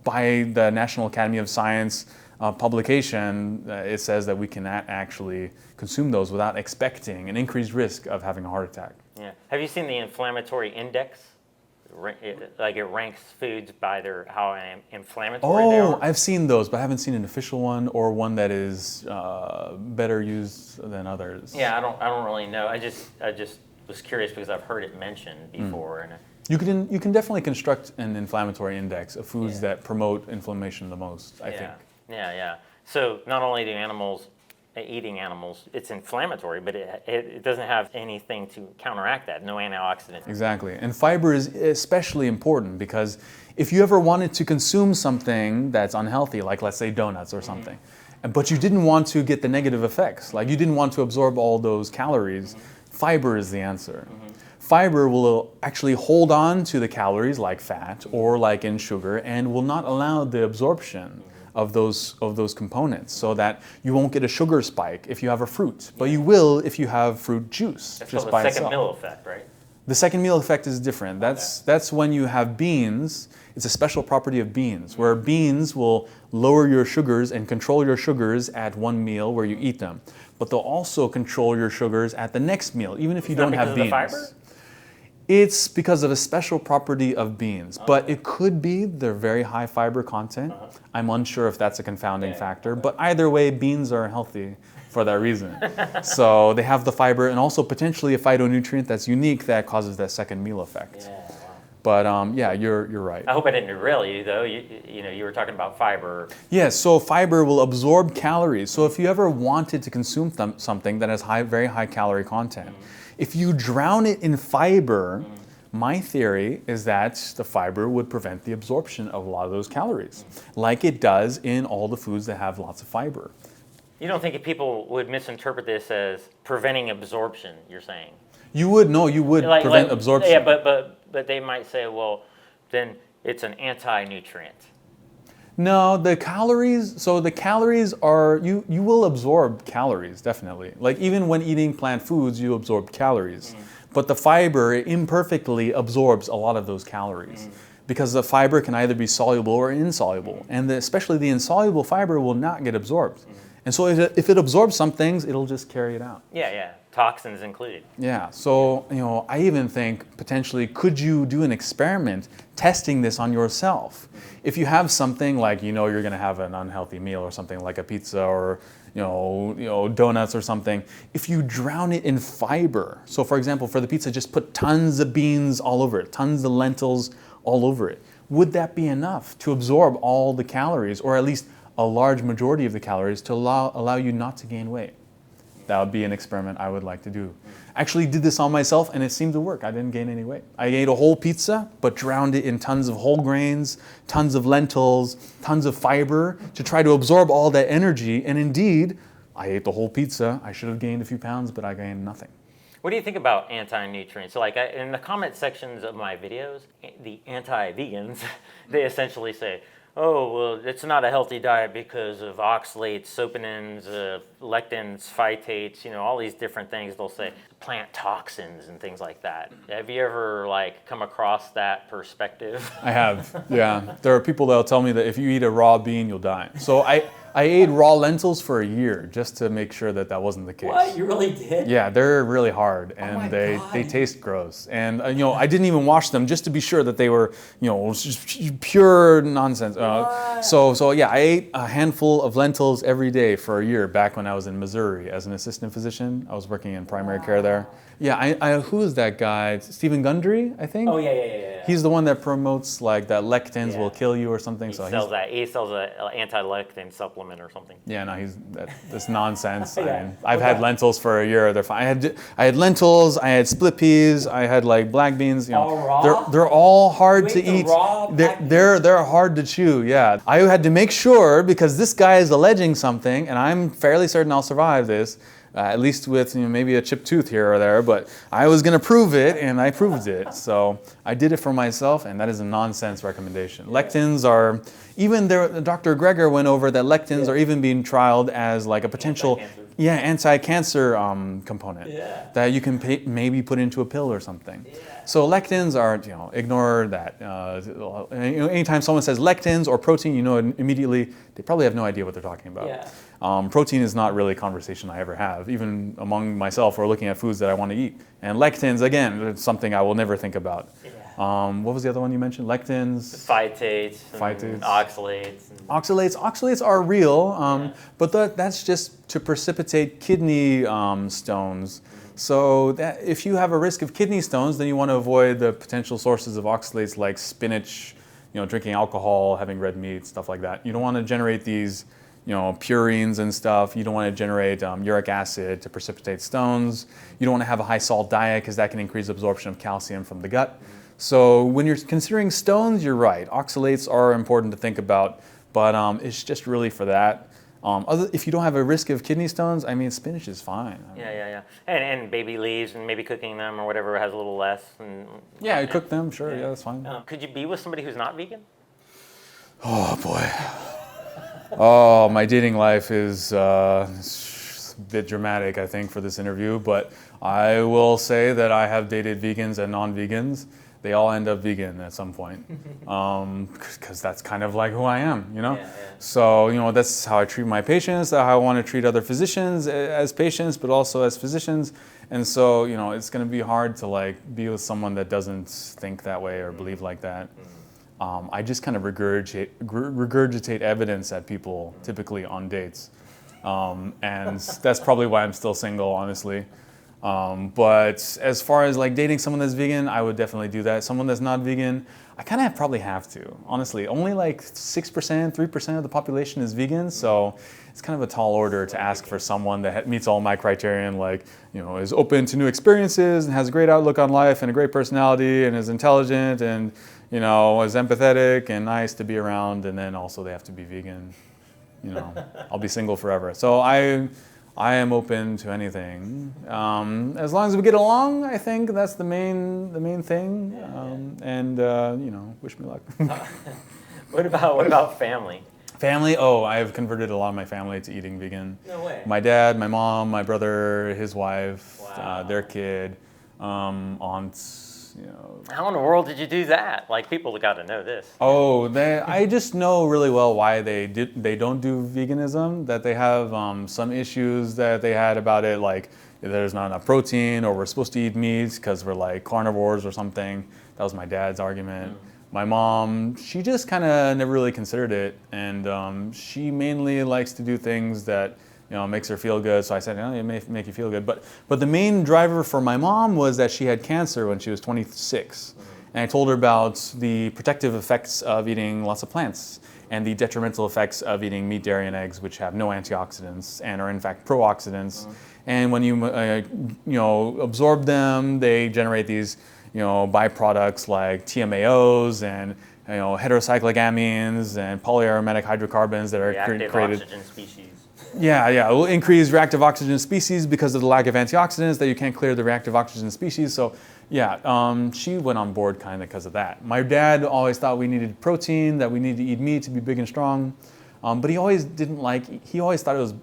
by the National Academy of Science publication, it says that we cannot actually consume those without expecting an increased risk of having a heart attack. Yeah. Have you seen the inflammatory index? Like it ranks foods by how inflammatory they are? Oh, I've seen those, but I haven't seen an official one or one that is better used than others. Yeah, I don't really know. I just was curious because I've heard it mentioned before. And you can definitely construct an inflammatory index of foods that promote inflammation the most, I think. Yeah. So not only do eating animals, it's inflammatory, but it doesn't have anything to counteract that, no antioxidants. Exactly. And fiber is especially important because if you ever wanted to consume something that's unhealthy, like let's say donuts or something, but you didn't want to get the negative effects, like you didn't want to absorb all those calories, fiber is the answer. Fiber will actually hold on to the calories like fat or like in sugar and will not allow the absorption of those components, so that you won't get a sugar spike if you have a fruit, but you will if you have fruit juice. That's just called by the second itself. meal effect, right? The second meal effect is different. That's when you have beans. It's a special property of beans, where beans will lower your sugars and control your sugars at one meal where you eat them, but they'll also control your sugars at the next meal, even if you don't have beans. Because of the fiber? It's because of a special property of beans, but it could be their very high fiber content. I'm unsure if that's a confounding factor, but either way, beans are healthy for that reason. So they have the fiber and also potentially a phytonutrient that's unique that causes that second meal effect. But you're right. I hope I didn't derail you, though. You were talking about fiber. Yes, so fiber will absorb calories. So if you ever wanted to consume something that has very high calorie content, if you drown it in fiber, my theory is that the fiber would prevent the absorption of a lot of those calories, like it does in all the foods that have lots of fiber. You don't think people would misinterpret this as preventing absorption, you're saying? You would prevent absorption. Yeah, but they might say, well, then it's an anti-nutrient. No, the calories are, you will absorb calories, definitely. Like even when eating plant foods, you absorb calories. But the fiber imperfectly absorbs a lot of those calories because the fiber can either be soluble or insoluble. And especially the insoluble fiber will not get absorbed. And so if it absorbs some things, it'll just carry it out. Yeah. Toxins included. Yeah, so I even think potentially could you do an experiment testing this on yourself? If you have something like you're going to have an unhealthy meal or something like a pizza or donuts or something, if you drown it in fiber. So for example, for the pizza, just put tons of beans all over it, tons of lentils all over it. Would that be enough to absorb all the calories or at least a large majority of the calories to allow you not to gain weight. That would be an experiment I would like to do. Actually did this on myself and it seemed to work. I didn't gain any weight. I ate a whole pizza, but drowned it in tons of whole grains, tons of lentils, tons of fiber to try to absorb all that energy. And indeed, I ate the whole pizza. I should have gained a few pounds, but I gained nothing. What do you think about anti-nutrients? So like in the comment sections of my videos, the anti-vegans, they essentially say, oh, well, it's not a healthy diet because of oxalates, sopanins, lectins, phytates, you know, all these different things. They'll say plant toxins and things like that. Have you ever like come across that perspective? I have, yeah. There are people that'll tell me that if you eat a raw bean, you'll die. So I ate raw lentils for a year just to make sure that that wasn't the case. What? You really did? Yeah, they're really hard and they taste gross. And you know, I didn't even wash them just to be sure that they were, you know, just pure nonsense. So yeah, I ate a handful of lentils every day for a year back when I was in Missouri as an assistant physician. I was working in primary care there. Yeah, who is that guy? Stephen Gundry, I think? Oh, yeah. He's the one that promotes like that lectins will kill you or something. He sells an anti-lectin supplement or something. Yeah, no, that's nonsense. I've had lentils for a year. They're fine. I had lentils. I had split peas. I had like black beans. You know, all raw? They're all hard to the eat. Raw They're hard to chew. Yeah, I had to make sure because this guy is alleging something, and I'm fairly certain I'll survive this. At least with maybe a chipped tooth here or there, but I was going to prove it, and I proved it. So I did it for myself, and that is a nonsense recommendation. Lectins are, even Dr. Greger went over that lectins are even being trialed as like a potential anti-cancer component that you can maybe put into a pill or something. So lectins are, ignore that. Anytime someone says lectins or protein, immediately they probably have no idea what they're talking about. Protein is not really a conversation I ever have, even among myself or looking at foods that I want to eat. And lectins, again, it's something I will never think about. What was the other one you mentioned? Lectins? Phytates. Oxalates. Oxalates are real, but that's just to precipitate kidney stones. So that if you have a risk of kidney stones, then you want to avoid the potential sources of oxalates like spinach, drinking alcohol, having red meat, stuff like that. You don't want to generate these purines and stuff. You don't want to generate uric acid to precipitate stones. You don't want to have a high salt diet because that can increase absorption of calcium from the gut. So when you're considering stones, you're right. Oxalates are important to think about, but it's just really for that. If you don't have a risk of kidney stones, I mean, spinach is fine. Yeah. And baby leaves and maybe cooking them or whatever has a little less. Yeah, you cook them, sure. Yeah, that's fine. Could you be with somebody who's not vegan? Oh, boy. Oh, my dating life is a bit dramatic, I think, for this interview, but I will say that I have dated vegans and non-vegans. They all end up vegan at some point, because that's kind of like who I am, So, that's how I treat my patients, how I want to treat other physicians as patients, but also as physicians. And so, it's going to be hard to be with someone that doesn't think that way or believe like that. I just kind of regurgitate evidence at people, typically on dates. And that's probably why I'm still single, honestly. But as far as dating someone that's vegan, I would definitely do that. Someone that's not vegan, I kind of probably have to, honestly. Only 6%, 3% of the population is vegan, so it's kind of a tall order to ask for someone that meets all my criterion, is open to new experiences and has a great outlook on life and a great personality and is intelligent and is empathetic and nice to be around, and then also they have to be vegan. I'll be single forever. So I am open to anything. As long as we get along, I think that's the main thing. Wish me luck. What about family? Family? Oh, I've converted a lot of my family to eating vegan. No way. My dad, my mom, my brother, his wife, their kid, aunts. How in the world did you do that? People got to know this. Oh, I just know really well why they don't do veganism. That they have some issues that they had about it, like there's not enough protein, or we're supposed to eat meat because we're carnivores or something. That was my dad's argument. My mom, she just kind of never really considered it, and she mainly likes to do things that makes her feel good. So I said, it may make you feel good. But the main driver for my mom was that she had cancer when she was 26. And I told her about the protective effects of eating lots of plants. and the detrimental effects of eating meat, dairy, and eggs, which have no antioxidants and are in fact pro-oxidants. And when you absorb them, they generate these byproducts like TMAOs and heterocyclic amines and polyaromatic hydrocarbons that are Reactive created. oxygen species. Yeah, it will increase reactive oxygen species because of the lack of antioxidants that you can't clear the reactive oxygen species. So yeah, she went on board kind of because of that. My dad always thought we needed protein, that we needed to eat meat to be big and strong. But he always thought it was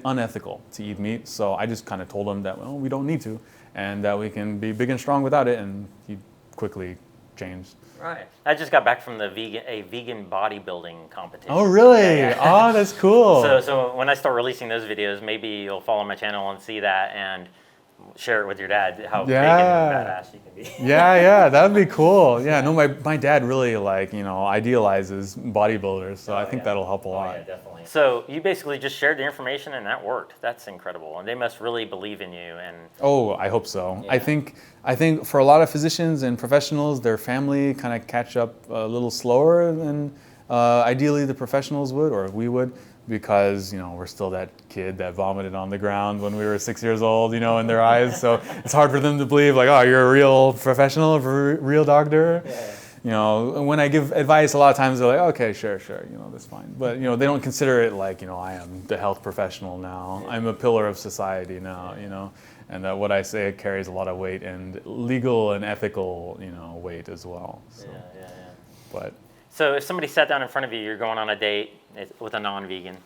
unethical to eat meat. So I just kind of told him that, well, we don't need to, and that we can be big and strong without it. And he quickly changed. Right. I just got back from a vegan bodybuilding competition. Oh, really? Yeah. Oh, that's cool. So when I start releasing those videos, maybe you'll follow my channel and see that and share it with your dad how big and badass you can be. Yeah, that would be cool. Yeah, no, my dad really idealizes bodybuilders, so I think that'll help a lot. Yeah, definitely. So you basically just shared the information and that worked. That's incredible. And they must really believe in you. And oh, I hope so. Yeah. I think for a lot of physicians and professionals, their family kind of catch up a little slower than ideally the professionals would, or we would, because we're still that kid that vomited on the ground when we were 6 years old, in their eyes. So it's hard for them to believe, like, oh, you're a real professional, a real doctor. Yeah. When I give advice, a lot of times they're like, okay, sure, that's fine. But they don't consider it like, I am the health professional now. I'm a pillar of society now, and that what I say carries a lot of weight, and legal and ethical, weight as well. So. Yeah. But so if somebody sat down in front of you, you're going on a date with a non-vegan,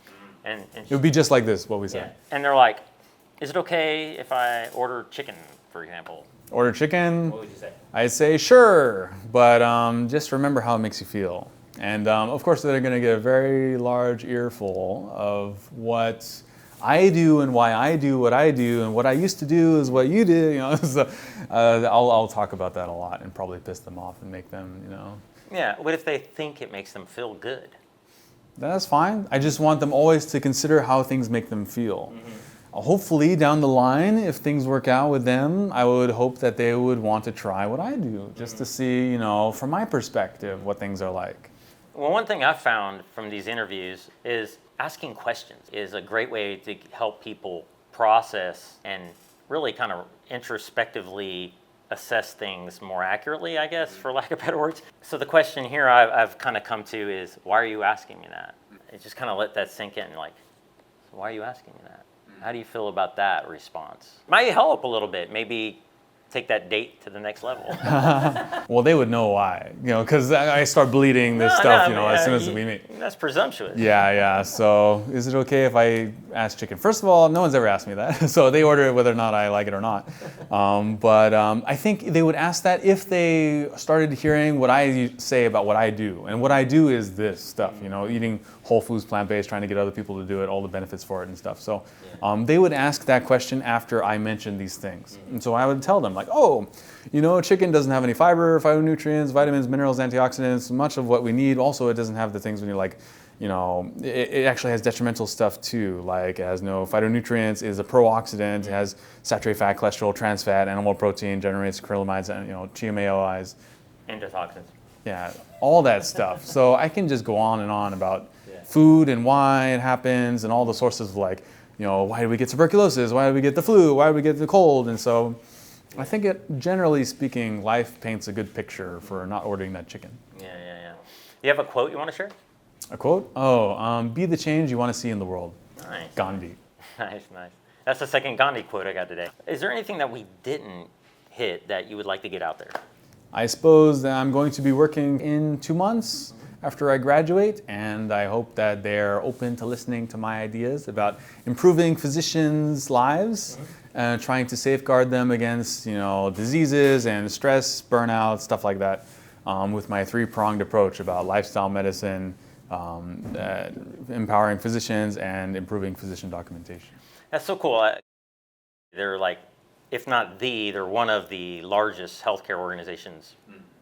and it would be just like this, what we said. And they're like, is it okay if I order chicken, for example? Order chicken? What would you say? I'd say sure, but just remember how it makes you feel. And of course, they're going to get a very large earful of what I do and why I do what I do, and what I used to do is what you did. So I'll talk about that a lot and probably piss them off and make them, Yeah. What if they think it makes them feel good? That's fine. I just want them always to consider how things make them feel. Hopefully, down the line, if things work out with them, I would hope that they would want to try what I do, just to see, from my perspective, what things are like. Well, one thing I've found from these interviews is asking questions is a great way to help people process and really kind of introspectively assess things more accurately, I guess, for lack of better words. So the question here I've kind of come to is, why are you asking me that? It just kind of let that sink in, like, so why are you asking me that? How do you feel about that response? Might help a little bit, maybe take that date to the next level. Well, they would know why, because I start bleeding this stuff, as soon as we meet. That's presumptuous. Yeah. So is it okay if I ask chicken? First of all, no one's ever asked me that. So they order it whether or not I like it or not. But I think they would ask that if they started hearing what I say about what I do. And what I do is this stuff, eating whole foods, plant-based, trying to get other people to do it, all the benefits for it and stuff. So they would ask that question after I mentioned these things. And so I would tell them, like, oh, chicken doesn't have any fiber, phytonutrients, vitamins, minerals, antioxidants, much of what we need. Also, it doesn't have the things when you like, it actually has detrimental stuff too, like it has no phytonutrients, it is a pro-oxidant, it has saturated fat, cholesterol, trans fat, animal protein, generates acrylamides, and TMAOIs. Endotoxins. Yeah, all that stuff. So I can just go on and on about food and why it happens and all the sources of like, why do we get tuberculosis? Why do we get the flu? Why do we get the cold? And so I think generally speaking, life paints a good picture for not ordering that chicken. Yeah. You have a quote you want to share? A quote? Oh, be the change you want to see in the world. Nice. Gandhi. Nice. That's the second Gandhi quote I got today. Is there anything that we didn't hit that you would like to get out there? I suppose that I'm going to be working in 2 months after I graduate, and I hope that they're open to listening to my ideas about improving physicians' lives and trying to safeguard them against, diseases and stress, burnout, stuff like that, with my three-pronged approach about lifestyle medicine, empowering physicians, and improving physician documentation. That's so cool. They're like, if not they're one of the largest healthcare organizations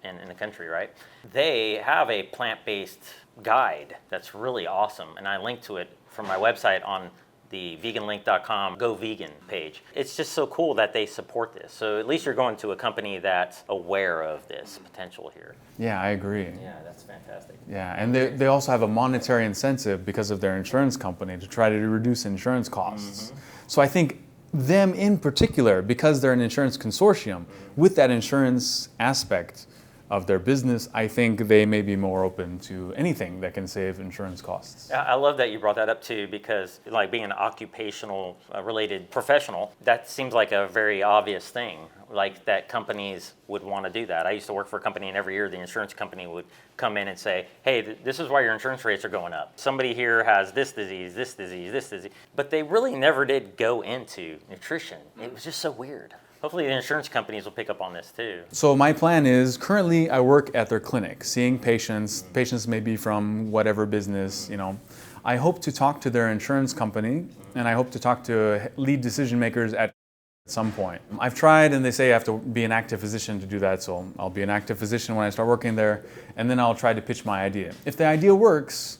in the country, right? They have a plant-based guide that's really awesome, and I linked to it from my website on the VeganLinked.com Go Vegan page. It's just so cool that they support this. So at least you're going to a company that's aware of this potential here. Yeah, I agree. Yeah, that's fantastic. Yeah, and they also have a monetary incentive because of their insurance company to try to reduce insurance costs. So I think them in particular, because they're an insurance consortium, with that insurance aspect of their business, I think they may be more open to anything that can save insurance costs. I love that you brought that up too, because like being an occupational related professional, that seems like a very obvious thing, like that companies would want to do that. I used to work for a company, and every year the insurance company would come in and say, hey, this is why your insurance rates are going up. Somebody here has this disease, this disease, this disease. But they really never did go into nutrition. It was just so weird. Hopefully the insurance companies will pick up on this too. So my plan is, currently I work at their clinic, seeing patients. Patients may be from whatever business, you know. I hope to talk to their insurance company, and I hope to talk to lead decision makers at some point. I've tried, and they say I have to be an active physician to do that, so I'll be an active physician when I start working there, and then I'll try to pitch my idea. If the idea works,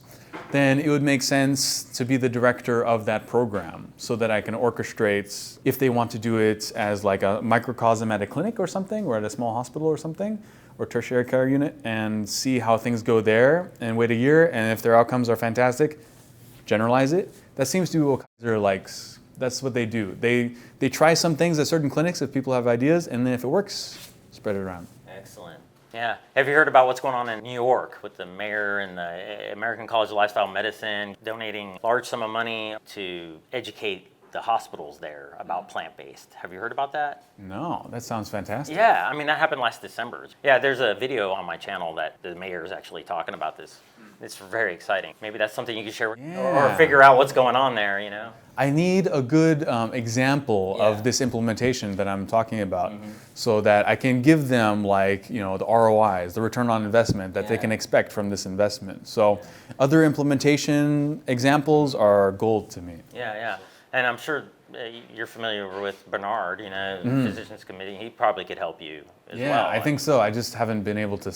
then it would make sense to be the director of that program so that I can orchestrate, if they want to do it as like a microcosm at a clinic or something, or at a small hospital or something, or tertiary care unit, and see how things go there and wait a year, and if their outcomes are fantastic, generalize it. That seems to be what Kaiser likes. That's what they do. They try some things at certain clinics if people have ideas, and then if it works, spread it around. Excellent. Yeah. Have you heard about what's going on in New York with the mayor and the American College of Lifestyle Medicine donating a large sum of money to educate the hospitals there about plant-based? Have you heard about that? No, that sounds fantastic. Yeah, I mean, that happened last December. Yeah, there's a video on my channel that the mayor is actually talking about this. It's very exciting. Maybe that's something you can share or figure out what's going on there, you know? I need a good example of this implementation that I'm talking about, so that I can give them, like, you know, the ROIs, the return on investment that they can expect from this investment. So other implementation examples are gold to me. Yeah, yeah. And I'm sure you're familiar with Bernard, you know, Physicians Committee. He probably could help you as well. Yeah, I think so. I just haven't been able to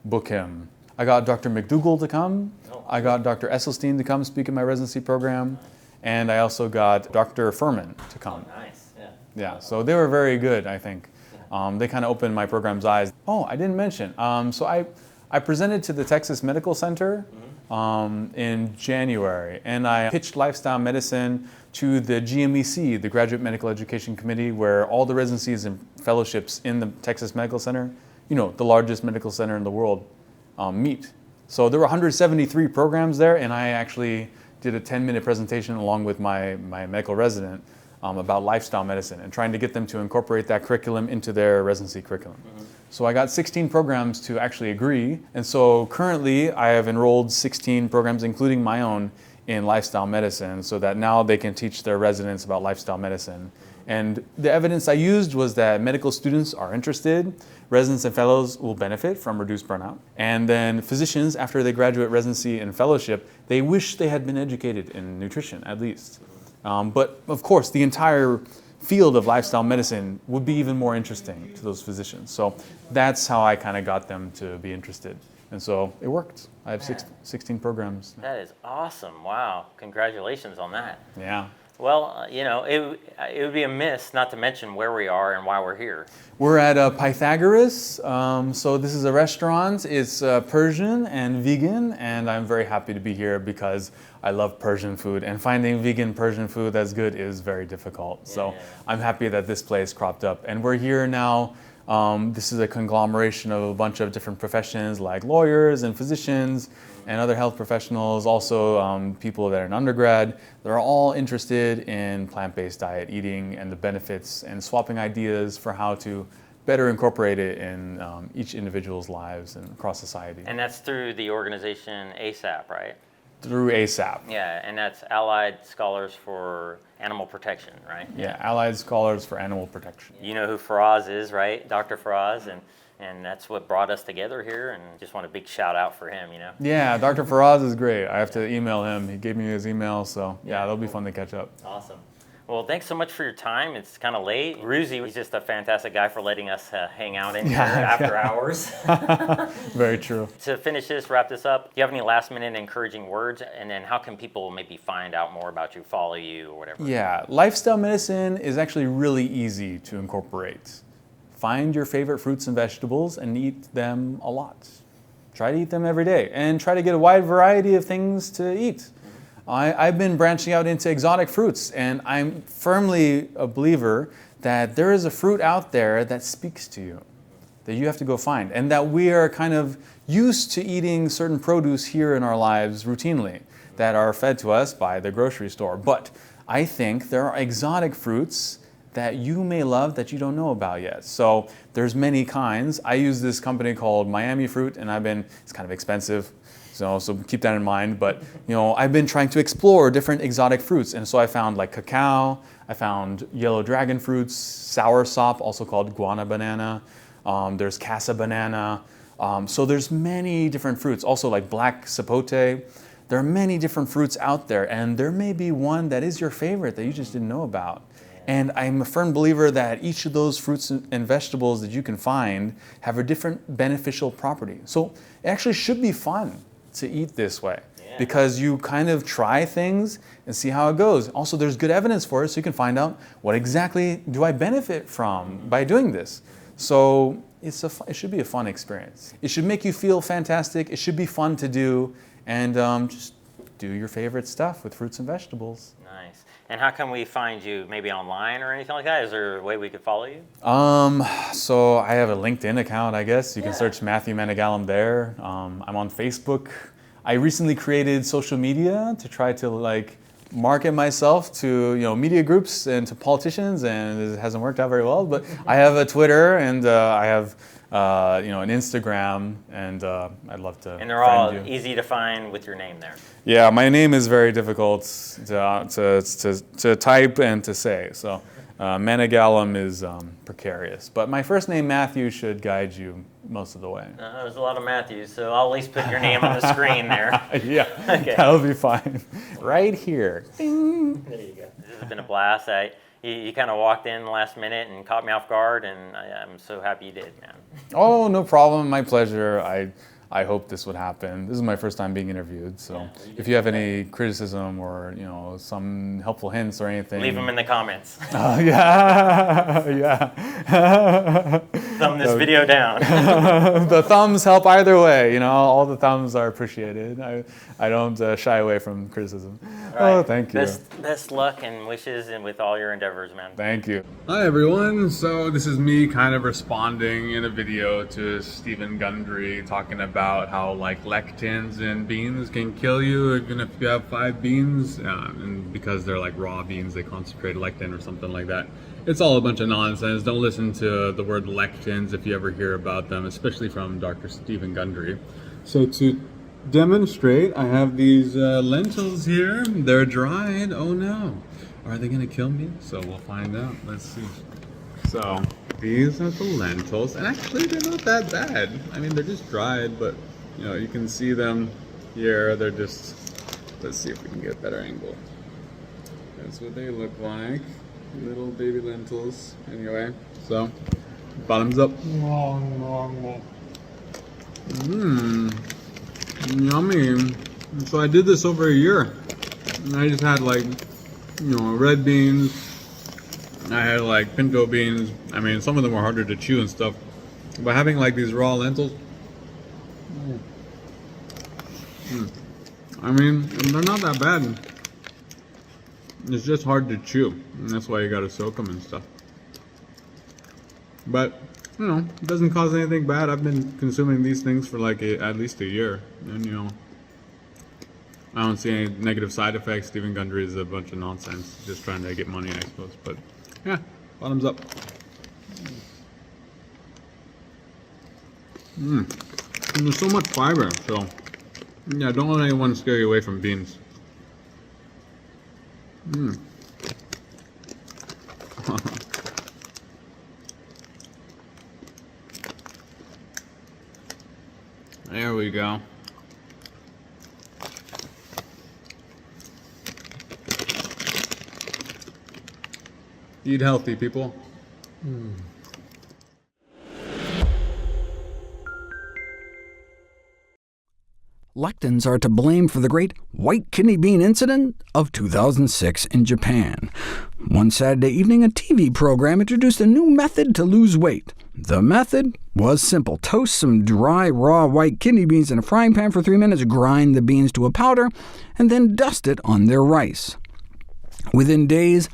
book him. I got Dr. McDougall to come. I got Dr. Esselstyn to come speak in my residency program. And I also got Dr. Furman to come. Oh, nice. Yeah. Yeah, so they were very good, I think. They kind of opened my program's eyes. Oh, I didn't mention. So I presented to the Texas Medical Center in January, and I pitched lifestyle medicine to the GMEC, the Graduate Medical Education Committee, where all the residencies and fellowships in the Texas Medical Center, you know, the largest medical center in the world, meet. So there were 173 programs there, and I actually did a 10-minute presentation along with my medical resident about lifestyle medicine and trying to get them to incorporate that curriculum into their residency curriculum. So I got 16 programs to actually agree, and so currently I have enrolled 16 programs, including my own, in lifestyle medicine, so that now they can teach their residents about lifestyle medicine. And the evidence I used was that medical students are interested, residents and fellows will benefit from reduced burnout, and then physicians, after they graduate residency and fellowship, they wish they had been educated in nutrition, at least. But of course, the entire field of lifestyle medicine would be even more interesting to those physicians. So that's how I kind of got them to be interested. And so it worked. I have 16 programs. That is awesome. Wow. Congratulations on that. Yeah. Well, you know, it would be a miss not to mention where we are and why we're here. We're at Pythagoras. So this is a restaurant. It's Persian and vegan, and I'm very happy to be here because I love Persian food, and finding vegan Persian food that's good is very difficult. So I'm happy that this place cropped up, and we're here now. This is a conglomeration of a bunch of different professions like lawyers and physicians and other health professionals, also people that are in undergrad. They're all interested in plant-based diet, eating, and the benefits, and swapping ideas for how to better incorporate it in each individual's lives and across society. And that's through the organization ASAP, right? Through ASAP. Yeah, and that's Allied Scholars for Animal Protection, right? Yeah, Allied Scholars for Animal Protection. You know who Faraz is, right? Dr. Faraz, and that's what brought us together here, and just want a big shout out for him, you know? Yeah, Dr. Faraz is great. I have to email him. He gave me his email, so yeah, it'll be fun to catch up. Awesome. Well, thanks so much for your time. It's kind of late. Ruzi, he's just a fantastic guy for letting us hang out in here after hours. Very true. To finish this, wrap this up, do you have any last minute encouraging words? And then how can people maybe find out more about you, follow you, or whatever? Yeah, lifestyle medicine is actually really easy to incorporate. Find your favorite fruits and vegetables and eat them a lot. Try to eat them every day and try to get a wide variety of things to eat. I've been branching out into exotic fruits, and I'm firmly a believer that there is a fruit out there that speaks to you, that you have to go find, and that we are kind of used to eating certain produce here in our lives routinely that are fed to us by the grocery store. But I think there are exotic fruits that you may love that you don't know about yet. So there's many kinds. I use this company called Miami Fruit, and it's kind of expensive. So keep that in mind. But I've been trying to explore different exotic fruits, and so I found like cacao. I found yellow dragon fruits, soursop, also called guana banana. There's casa banana. So there's many different fruits. Also like black sapote. There are many different fruits out there, and there may be one that is your favorite that you just didn't know about. And I'm a firm believer that each of those fruits and vegetables that you can find have a different beneficial property. So it actually should be fun to eat this way, because you kind of try things and see how it goes. Also, there's good evidence for it, so you can find out what exactly do I benefit from by doing this. So it should be a fun experience. It should make you feel fantastic. It should be fun to do, and just do your favorite stuff with fruits and vegetables. Nice. And how can we find you? Maybe online or anything like that? Is there a way we could follow you? So I have a LinkedIn account, I guess. You can search Matthew Manighalam there. I'm on Facebook. I recently created social media to try to market myself to media groups and to politicians, and it hasn't worked out very well. But I have a Twitter, and I have an Instagram, and I'd love to. And they're all easy to find with your name there. Yeah, my name is very difficult to type and to say. So Manighalam is precarious, but my first name Matthew should guide you most of the way. There's a lot of Matthews, so I'll at least put your name on the screen there. Yeah, okay. That'll be fine. Right here. Ding. There you go. This has been a blast. You kind of walked in the last minute and caught me off guard, and I'm so happy you did, man. Oh, no problem. My pleasure. I hope this would happen. This is my first time being interviewed, so if you have any criticism or some helpful hints or anything, leave them in the comments. Yeah. Thumb this video down. The thumbs help either way. All the thumbs are appreciated. I don't shy away from criticism. Right. Oh, thank you. Best luck and wishes and with all your endeavors, man. Thank you. Hi, everyone. So this is me kind of responding in a video to Stephen Gundry talking about how lectins in beans can kill you even if you have 5 beans, and because they're raw beans, they concentrate lectin or something like that. It's all a bunch of nonsense. Don't listen to the word lectins if you ever hear about them, especially from Dr. Stephen Gundry. So to demonstrate, I have these lentils here. They're dried. Oh no. Are they gonna kill me? So we'll find out. Let's see. So these are the lentils, and actually they're not that bad. I mean, they're just dried, but you can see them here. They're just, let's see if we can get a better angle. That's what they look like. Little baby lentils. Anyway, so bottoms up. Yummy. So I did this over a year. And I just had red beans. I had pinto beans. I mean, some of them were harder to chew and stuff. But having these raw lentils, I mean, they're not that bad. It's just hard to chew, and that's why you gotta soak them and stuff. But it doesn't cause anything bad. I've been consuming these things for at least a year, and I don't see any negative side effects. Stephen Gundry is a bunch of nonsense, just trying to get money, I suppose. But yeah, bottoms up. And there's so much fiber, so yeah, don't let anyone scare you away from beans. There we go. Eat healthy, people. Lectins are to blame for the great white kidney bean incident of 2006 in Japan. One Saturday evening, a TV program introduced a new method to lose weight. The method was simple. Toast some dry, raw white kidney beans in a frying pan for 3 minutes, grind the beans to a powder, and then dust it on their rice. Within days,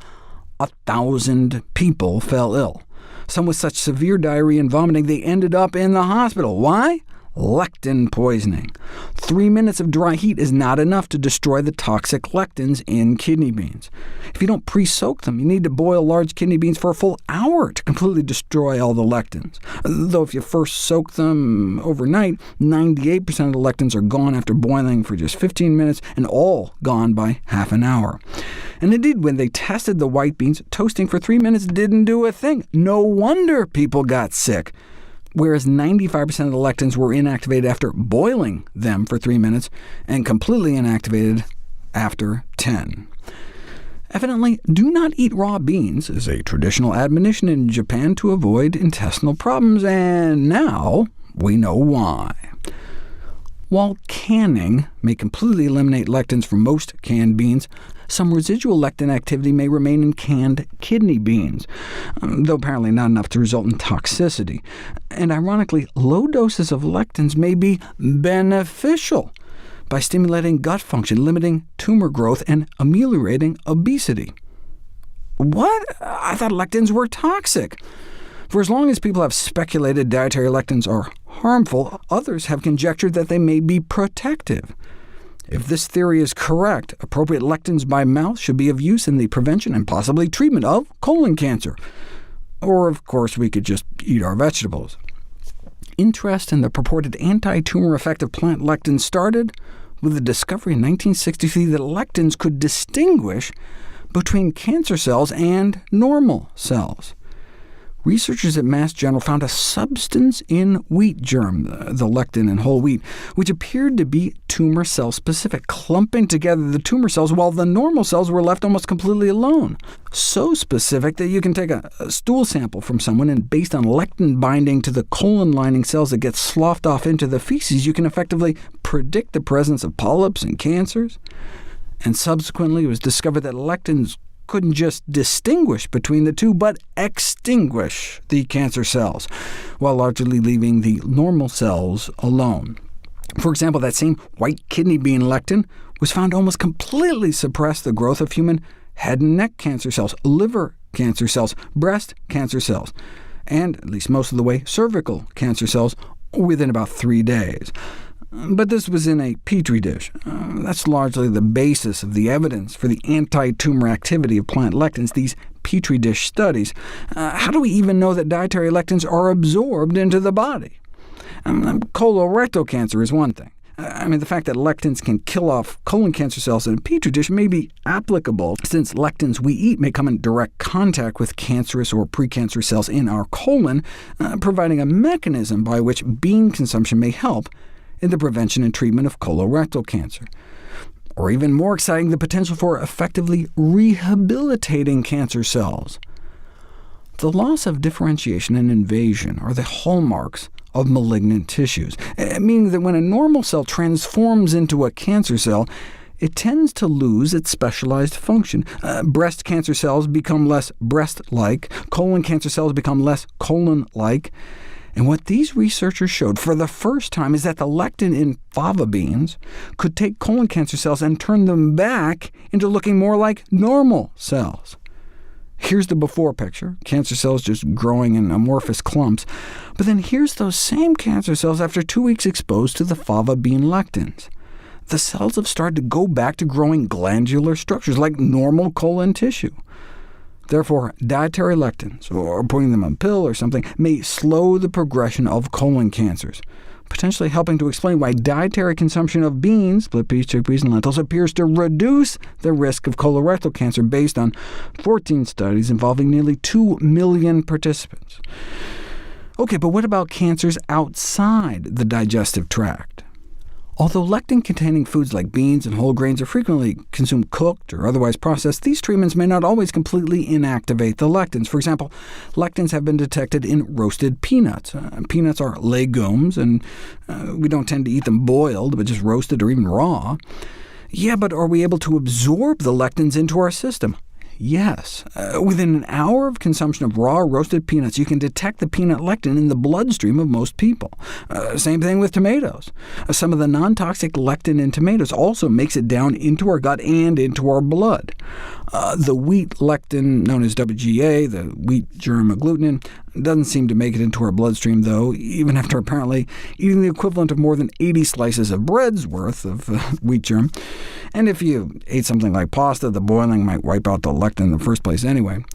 1,000 people fell ill. Some with such severe diarrhea and vomiting they ended up in the hospital. Why? Lectin poisoning. 3 minutes of dry heat is not enough to destroy the toxic lectins in kidney beans. If you don't pre-soak them, you need to boil large kidney beans for a full hour to completely destroy all the lectins. Though if you first soak them overnight, 98% of the lectins are gone after boiling for just 15 minutes, and all gone by half an hour. And indeed, when they tested the white beans, toasting for 3 minutes didn't do a thing. No wonder people got sick. Whereas 95% of the lectins were inactivated after boiling them for 3 minutes, and completely inactivated after 10. Evidently, do not eat raw beans is a traditional admonition in Japan to avoid intestinal problems, and now we know why. While canning may completely eliminate lectins from most canned beans, some residual lectin activity may remain in canned kidney beans, though apparently not enough to result in toxicity. And ironically, low doses of lectins may be beneficial by stimulating gut function, limiting tumor growth, and ameliorating obesity. What? I thought lectins were toxic. For as long as people have speculated dietary lectins are harmful, others have conjectured that they may be protective. If this theory is correct, appropriate lectins by mouth should be of use in the prevention and possibly treatment of colon cancer. Or, of course, we could just eat our vegetables. Interest in the purported anti-tumor effect of plant lectins started with the discovery in 1963 that lectins could distinguish between cancer cells and normal cells. Researchers at Mass General found a substance in wheat germ, the lectin in whole wheat, which appeared to be tumor cell-specific, clumping together the tumor cells while the normal cells were left almost completely alone. So specific that you can take a stool sample from someone, and based on lectin binding to the colon lining cells that get sloughed off into the feces, you can effectively predict the presence of polyps and cancers. And subsequently, it was discovered that lectins couldn't just distinguish between the two, but extinguish the cancer cells, while largely leaving the normal cells alone. For example, that same white kidney bean lectin was found to almost completely suppress the growth of human head and neck cancer cells, liver cancer cells, breast cancer cells, and, at least most of the way, cervical cancer cells within about 3 days. But this was in a petri dish. That's largely the basis of the evidence for the anti-tumor activity of plant lectins, these petri dish studies. How do we even know that dietary lectins are absorbed into the body? Colorectal cancer is one thing. The fact that lectins can kill off colon cancer cells in a petri dish may be applicable, since lectins we eat may come in direct contact with cancerous or precancerous cells in our colon, providing a mechanism by which bean consumption may help in the prevention and treatment of colorectal cancer. Or even more exciting, the potential for effectively rehabilitating cancer cells. The loss of differentiation and invasion are the hallmarks of malignant tissues, meaning that when a normal cell transforms into a cancer cell, it tends to lose its specialized function. Breast cancer cells become less breast-like, colon cancer cells become less colon-like, and what these researchers showed for the first time is that the lectin in fava beans could take colon cancer cells and turn them back into looking more like normal cells. Here's the before picture, cancer cells just growing in amorphous clumps. But then here's those same cancer cells after 2 weeks exposed to the fava bean lectins. The cells have started to go back to growing glandular structures like normal colon tissue. Therefore, dietary lectins, or putting them on a pill or something, may slow the progression of colon cancers, potentially helping to explain why dietary consumption of beans, split peas, chickpeas, and lentils, appears to reduce the risk of colorectal cancer based on 14 studies involving nearly 2 million participants. OK, but what about cancers outside the digestive tract? Although lectin-containing foods like beans and whole grains are frequently consumed cooked or otherwise processed, these treatments may not always completely inactivate the lectins. For example, lectins have been detected in roasted peanuts. Peanuts are legumes, and we don't tend to eat them boiled, but just roasted or even raw. Yeah, but are we able to absorb the lectins into our system? Yes. Within an hour of consumption of raw roasted peanuts, you can detect the peanut lectin in the bloodstream of most people. Same thing with tomatoes. Some of the non-toxic lectin in tomatoes also makes it down into our gut and into our blood. The wheat lectin, known as WGA, the wheat germ agglutinin, doesn't seem to make it into our bloodstream, though, even after apparently eating the equivalent of more than 80 slices of bread's worth of wheat germ. And if you ate something like pasta, the boiling might wipe out the lectin in the first place anyway.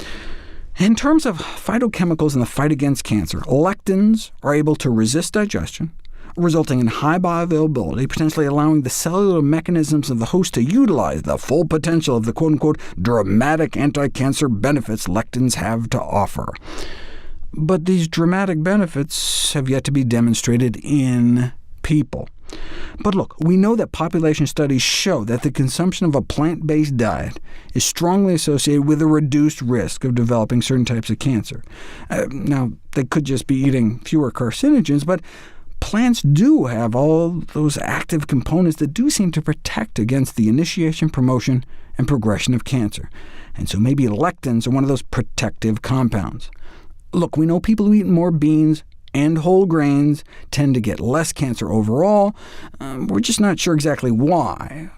In terms of phytochemicals in the fight against cancer, lectins are able to resist digestion, resulting in high bioavailability, potentially allowing the cellular mechanisms of the host to utilize the full potential of the quote-unquote dramatic anti-cancer benefits lectins have to offer. But these dramatic benefits have yet to be demonstrated in people. But look, we know that population studies show that the consumption of a plant-based diet is strongly associated with a reduced risk of developing certain types of cancer. Now, they could just be eating fewer carcinogens, but plants do have all those active components that do seem to protect against the initiation, promotion, and progression of cancer. And so maybe lectins are one of those protective compounds. Look, we know people who eat more beans and whole grains tend to get less cancer overall. We're just not sure exactly why.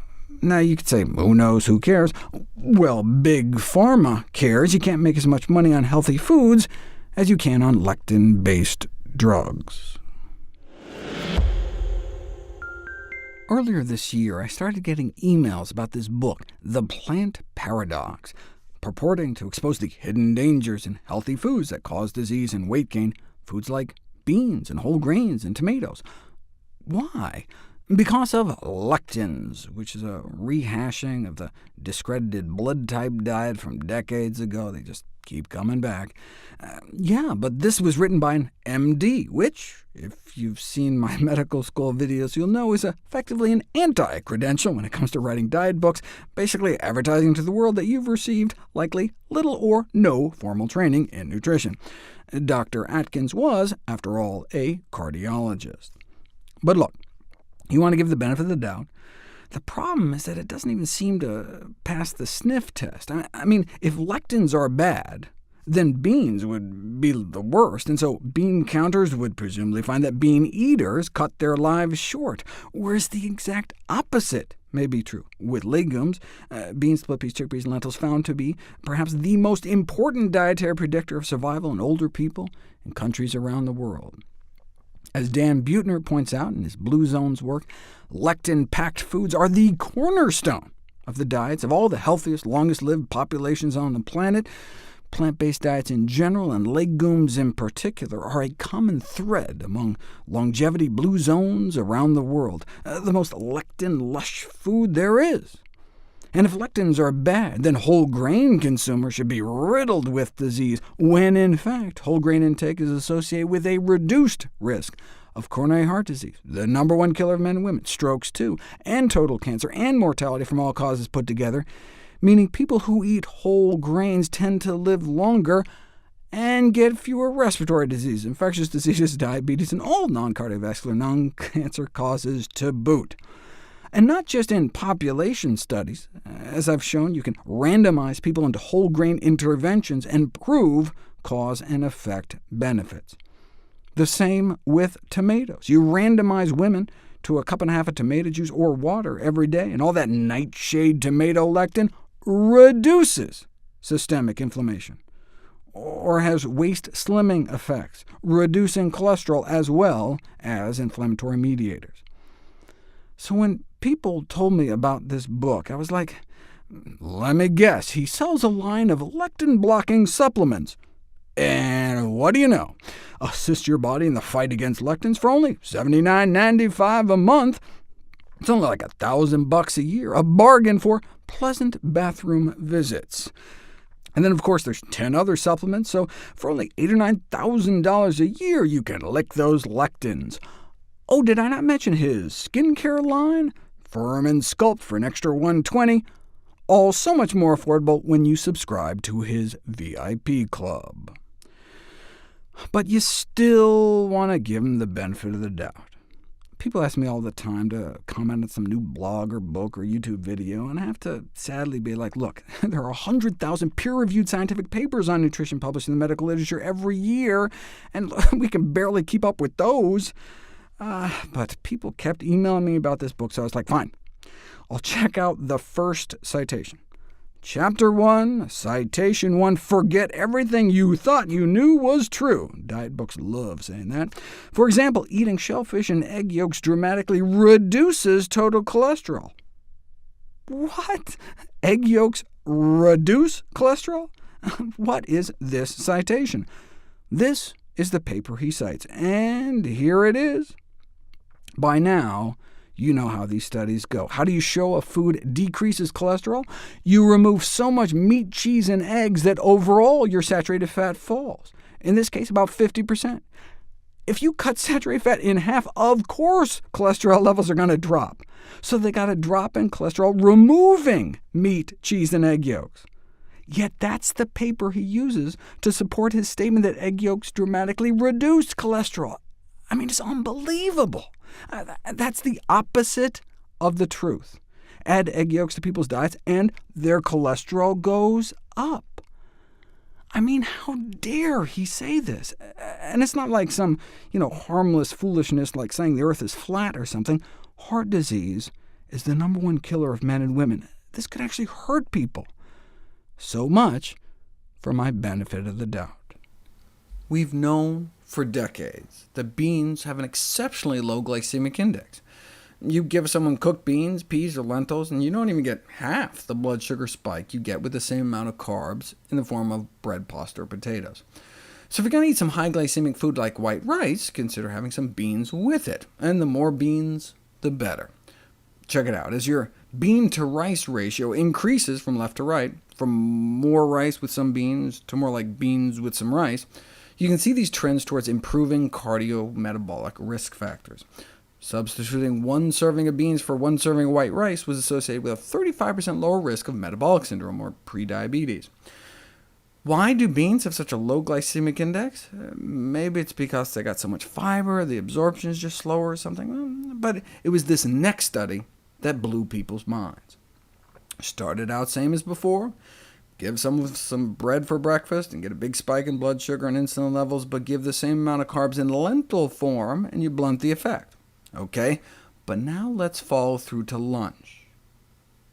Now, you could say, who knows, who cares? Well, Big Pharma cares. You can't make as much money on healthy foods as you can on lectin-based drugs. Earlier this year, I started getting emails about this book, The Plant Paradox, purporting to expose the hidden dangers in healthy foods that cause disease and weight gain, foods like beans and whole grains and tomatoes. Why? Because of lectins, which is a rehashing of the discredited blood-type diet from decades ago. They just keep coming back. Yeah, but this was written by an MD, which, if you've seen my medical school videos, you'll know is effectively an anti-credential when it comes to writing diet books, basically advertising to the world that you've received likely little or no formal training in nutrition. Dr. Atkins was, after all, a cardiologist. But look, you want to give the benefit of the doubt. The problem is that it doesn't even seem to pass the sniff test. I mean, if lectins are bad, then beans would be the worst, and so bean counters would presumably find that bean eaters cut their lives short, whereas the exact opposite may be true. With legumes, beans, split peas, chickpeas, and lentils found to be perhaps the most important dietary predictor of survival in older people in countries around the world. As Dan Buettner points out in his Blue Zones work, lectin-packed foods are the cornerstone of the diets of all the healthiest, longest-lived populations on the planet. Plant-based diets in general, and legumes in particular, are a common thread among longevity blue zones around the world, the most lectin-lush food there is. And if lectins are bad, then whole grain consumers should be riddled with disease, when in fact whole grain intake is associated with a reduced risk of coronary heart disease, the #1 killer of men and women, strokes too, and total cancer, and mortality from all causes put together, meaning people who eat whole grains tend to live longer and get fewer respiratory diseases, infectious diseases, diabetes, and all non-cardiovascular, non-cancer causes to boot. And not just in population studies. As I've shown, you can randomize people into whole grain interventions and prove cause and effect benefits. The same with tomatoes. You randomize women to a cup and a half of tomato juice or water every day, and all that nightshade tomato lectin reduces systemic inflammation, or has waist slimming effects, reducing cholesterol as well as inflammatory mediators. So when people told me about this book, I was like, let me guess, he sells a line of lectin-blocking supplements. And what do you know? Assist your body in the fight against lectins for only $79.95 a month. It's only like $1,000 a year, a bargain for pleasant bathroom visits. And then, of course, there's 10 other supplements, so for only $8,000 or $9,000 a year, you can lick those lectins. Oh, did I not mention his skincare line? Firm and Sculpt for an extra $120. All so much more affordable when you subscribe to his VIP club. But you still want to give him the benefit of the doubt. People ask me all the time to comment on some new blog or book or YouTube video, and I have to sadly be like, look, there are 100,000 peer-reviewed scientific papers on nutrition published in the medical literature every year, and we can barely keep up with those. But people kept emailing me about this book, so I was like, fine, I'll check out the first citation. Chapter 1, Citation 1, Forget everything you thought you knew was true. Diet books love saying that. For example, eating shellfish and egg yolks dramatically reduces total cholesterol. What? Egg yolks reduce cholesterol? What is this citation? This is the paper he cites, and here it is. By now, you know how these studies go. How do you show a food decreases cholesterol? You remove so much meat, cheese, and eggs that overall your saturated fat falls. In this case, about 50%. If you cut saturated fat in half, of course cholesterol levels are going to drop. So they got to drop in cholesterol removing meat, cheese, and egg yolks. Yet that's the paper he uses to support his statement that egg yolks dramatically reduced cholesterol. I mean, it's unbelievable. That's the opposite of the truth. Add egg yolks to people's diets, and their cholesterol goes up. I mean, how dare he say this? And it's not like some, harmless foolishness like saying the earth is flat or something. Heart disease is the #1 killer of men and women. This could actually hurt people. So much for my benefit of the doubt. We've known for decades that beans have an exceptionally low glycemic index. You give someone cooked beans, peas, or lentils, and you don't even get half the blood sugar spike you get with the same amount of carbs in the form of bread, pasta, or potatoes. So if you're going to eat some high glycemic food like white rice, consider having some beans with it, and the more beans, the better. Check it out. As your bean-to-rice ratio increases from left to right, from more rice with some beans to more like beans with some rice, you can see these trends towards improving cardiometabolic risk factors. Substituting 1 serving of beans for 1 serving of white rice was associated with a 35% lower risk of metabolic syndrome, or prediabetes. Why do beans have such a low glycemic index? Maybe it's because they got so much fiber, the absorption is just slower or something. But it was this next study that blew people's minds. Started out same as before. Give someone some bread for breakfast and get a big spike in blood sugar and insulin levels, but give the same amount of carbs in lentil form, and you blunt the effect. OK, but now let's follow through to lunch.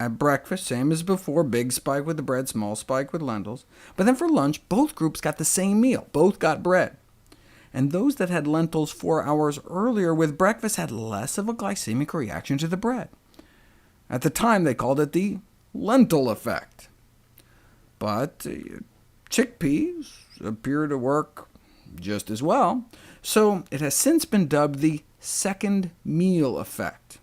At breakfast, same as before, big spike with the bread, small spike with lentils. But then for lunch, both groups got the same meal. Both got bread. And those that had lentils 4 hours earlier with breakfast had less of a glycemic reaction to the bread. At the time, they called it the lentil effect. But chickpeas appear to work just as well, so it has since been dubbed the second meal effect.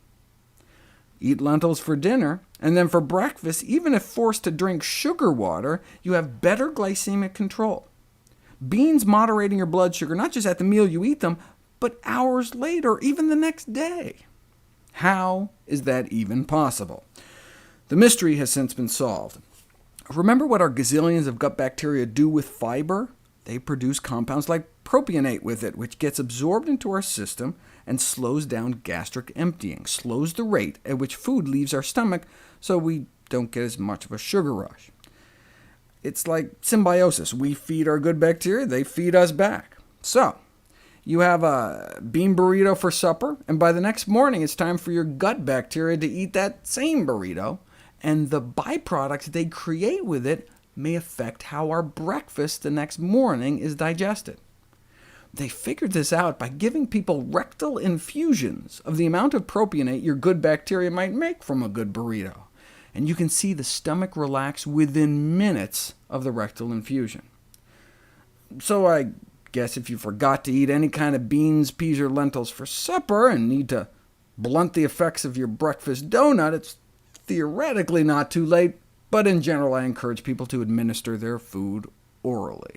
Eat lentils for dinner, and then for breakfast, even if forced to drink sugar water, you have better glycemic control. Beans moderating your blood sugar, not just at the meal you eat them, but hours later, even the next day. How is that even possible? The mystery has since been solved. Remember what our gazillions of gut bacteria do with fiber? They produce compounds like propionate with it, which gets absorbed into our system and slows down gastric emptying, slows the rate at which food leaves our stomach, so we don't get as much of a sugar rush. It's like symbiosis. We feed our good bacteria, they feed us back. So, you have a bean burrito for supper, and by the next morning it's time for your gut bacteria to eat that same burrito, and the byproducts they create with it may affect how our breakfast the next morning is digested. They figured this out by giving people rectal infusions of the amount of propionate your good bacteria might make from a good burrito, and you can see the stomach relax within minutes of the rectal infusion. So I guess if you forgot to eat any kind of beans, peas, or lentils for supper and need to blunt the effects of your breakfast donut, it's theoretically not too late, but in general I encourage people to administer their food orally.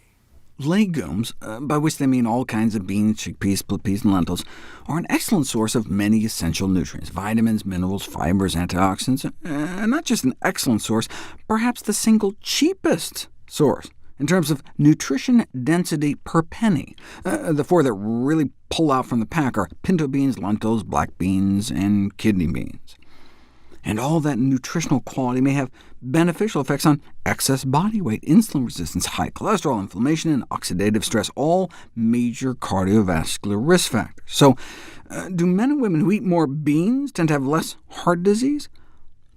Legumes, by which they mean all kinds of beans, chickpeas, split peas, and lentils, are an excellent source of many essential nutrients, vitamins, minerals, fibers, antioxidants, and not just an excellent source, perhaps the single cheapest source in terms of nutrition density per penny. The four that really pull out from the pack are pinto beans, lentils, black beans, and kidney beans. And all that nutritional quality may have beneficial effects on excess body weight, insulin resistance, high cholesterol, inflammation, and oxidative stress, all major cardiovascular risk factors. So, do men and women who eat more beans tend to have less heart disease?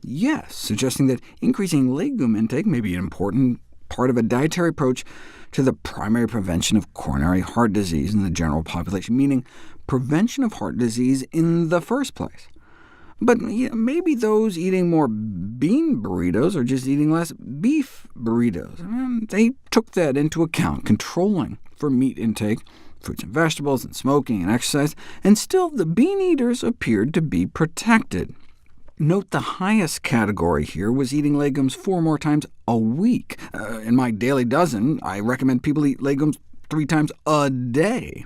Yes, suggesting that increasing legume intake may be an important part of a dietary approach to the primary prevention of coronary heart disease in the general population, meaning prevention of heart disease in the first place. But maybe those eating more bean burritos are just eating less beef burritos. They took that into account, controlling for meat intake, fruits and vegetables, and smoking and exercise, and still the bean eaters appeared to be protected. Note the highest category here was eating legumes 4 more times a week. In my daily dozen, I recommend people eat legumes 3 times a day.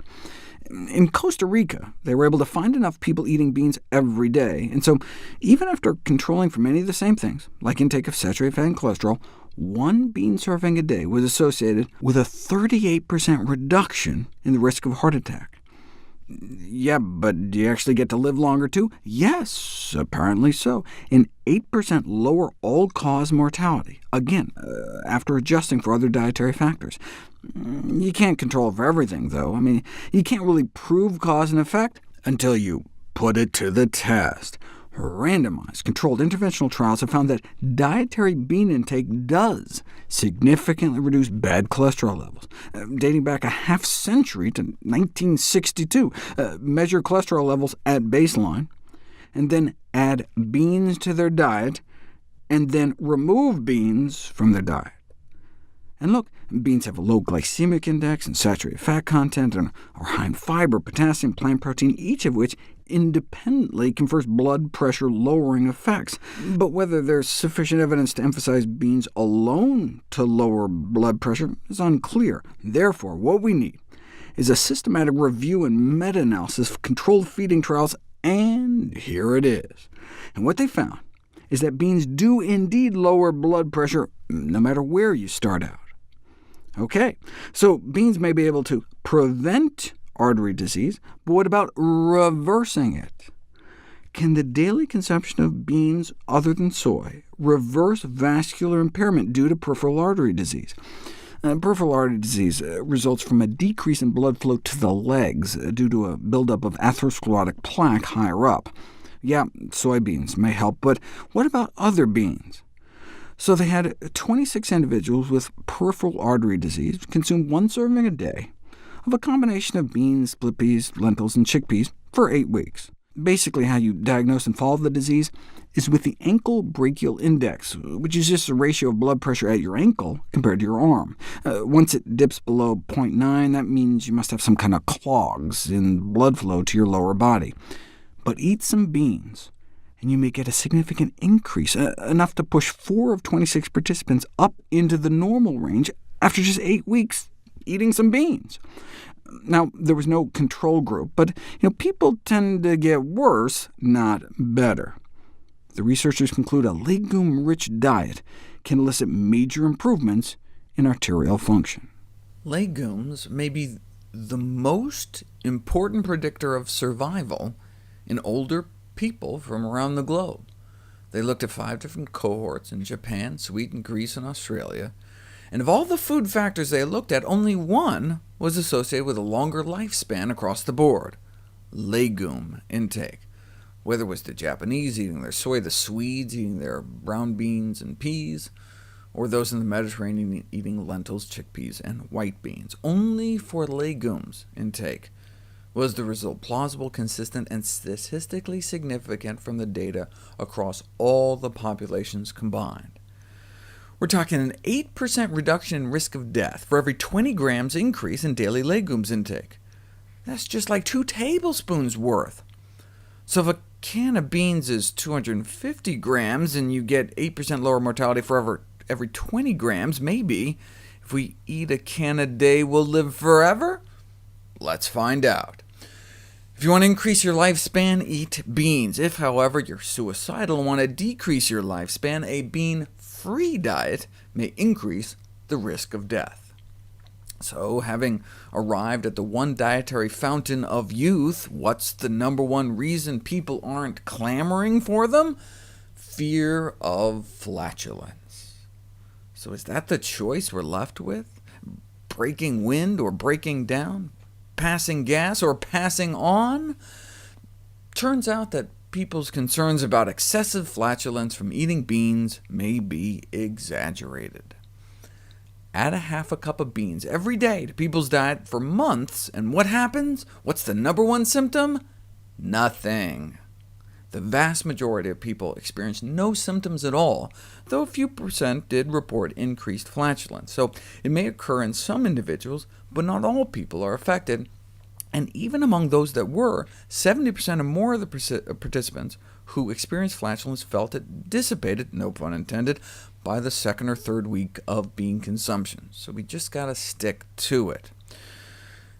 In Costa Rica, they were able to find enough people eating beans every day, and so even after controlling for many of the same things, like intake of saturated fat and cholesterol, 1 bean serving a day was associated with a 38% reduction in the risk of heart attack. Yeah, but do you actually get to live longer too? Yes, apparently so. An 8% lower all-cause mortality, again, after adjusting for other dietary factors. You can't control for everything, though. I mean, you can't really prove cause and effect until you put it to the test. Randomized, controlled interventional trials have found that dietary bean intake does significantly reduce bad cholesterol levels. Dating back a half-century to 1962, measure cholesterol levels at baseline, and then add beans to their diet, and then remove beans from their diet. And look, beans have a low glycemic index and saturated fat content, and are high in fiber, potassium, plant protein, each of which independently confers blood pressure-lowering effects. But whether there's sufficient evidence to emphasize beans alone to lower blood pressure is unclear. Therefore, what we need is a systematic review and meta-analysis of controlled feeding trials, and here it is. And what they found is that beans do indeed lower blood pressure, no matter where you start out. OK, so beans may be able to prevent artery disease, but what about reversing it? Can the daily consumption of beans other than soy reverse vascular impairment due to peripheral artery disease? Peripheral artery disease results from a decrease in blood flow to the legs due to a buildup of atherosclerotic plaque higher up. Yeah, soybeans may help, but what about other beans? So they had 26 individuals with peripheral artery disease consume 1 serving a day of a combination of beans, split peas, lentils, and chickpeas for 8 weeks. Basically, how you diagnose and follow the disease is with the ankle brachial index, which is just the ratio of blood pressure at your ankle compared to your arm. Once it dips below 0.9, that means you must have some kind of clogs in blood flow to your lower body. But eat some beans, and you may get a significant increase, enough to push 4 of 26 participants up into the normal range after just 8 weeks eating some beans. Now, there was no control group, but people tend to get worse, not better. The researchers conclude a legume-rich diet can elicit major improvements in arterial function. Legumes may be the most important predictor of survival in older people from around the globe. They looked at 5 different cohorts in Japan, Sweden, Greece, and Australia, and of all the food factors they looked at, only one was associated with a longer lifespan across the board: legume intake. Whether it was the Japanese eating their soy, the Swedes eating their brown beans and peas, or those in the Mediterranean eating lentils, chickpeas, and white beans. Only for legumes intake was the result plausible, consistent, and statistically significant from the data across all the populations combined. We're talking an 8% reduction in risk of death for every 20 grams increase in daily legumes intake. That's just like 2 tablespoons worth. So if a can of beans is 250 grams and you get 8% lower mortality for every 20 grams, maybe If we eat a can a day, we'll live forever? Let's find out. If you want to increase your lifespan, eat beans. If, however, you're suicidal and want to decrease your lifespan, a bean-free diet may increase the risk of death. So, having arrived at the one dietary fountain of youth, what's the number one reason people aren't clamoring for them? Fear of flatulence. So is that the choice we're left with? Breaking wind or breaking down? Passing gas or passing on? Turns out that people's concerns about excessive flatulence from eating beans may be exaggerated. Add a half a cup of beans every day to people's diet for months, and what happens? What's the number one symptom? Nothing. The vast majority of people experience no symptoms at all, though a few % did report increased flatulence. So it may occur in some individuals, but not all people are affected. And even among those that were, 70% or more of the participants who experienced flatulence felt it dissipated, no pun intended, by the second or third week of bean consumption. So we just got to stick to it.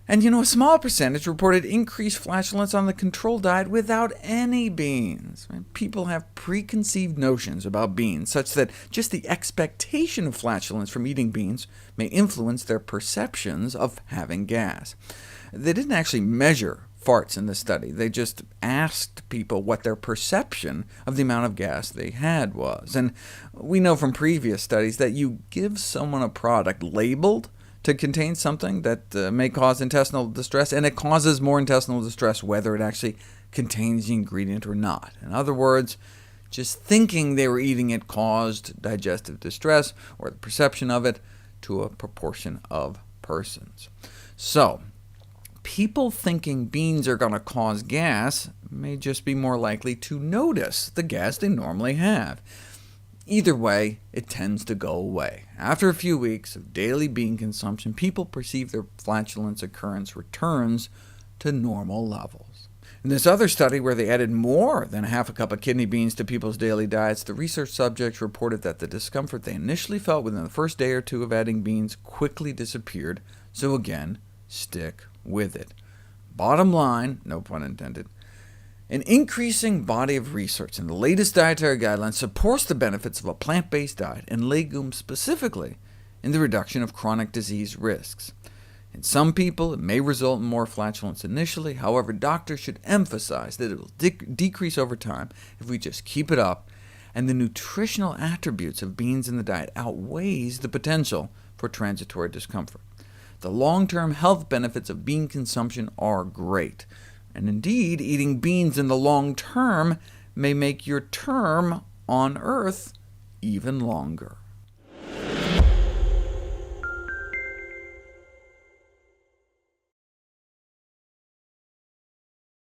And a small percentage reported increased flatulence on the control diet without any beans. People have preconceived notions about beans, such that just the expectation of flatulence from eating beans may influence their perceptions of having gas. They didn't actually measure farts in this study. They just asked people what their perception of the amount of gas they had was. And we know from previous studies that you give someone a product labeled to contain something that may cause intestinal distress, and it causes more intestinal distress whether it actually contains the ingredient or not. In other words, just thinking they were eating it caused digestive distress, or the perception of it, to a proportion of persons. So, people thinking beans are going to cause gas may just be more likely to notice the gas they normally have. Either way, it tends to go away. After a few weeks of daily bean consumption, people perceive their flatulence occurrence returns to normal levels. In this other study, where they added more than a half a cup of kidney beans to people's daily diets, the research subjects reported that the discomfort they initially felt within the first day or two of adding beans quickly disappeared. So again, stick with it. Bottom line, no pun intended, an increasing body of research in the latest dietary guidelines supports the benefits of a plant-based diet, and legumes specifically, in the reduction of chronic disease risks. In some people, it may result in more flatulence initially. However, doctors should emphasize that it will decrease over time if we just keep it up, and the nutritional attributes of beans in the diet outweighs the potential for transitory discomfort. The long-term health benefits of bean consumption are great. And indeed, eating beans in the long term may make your term on Earth even longer.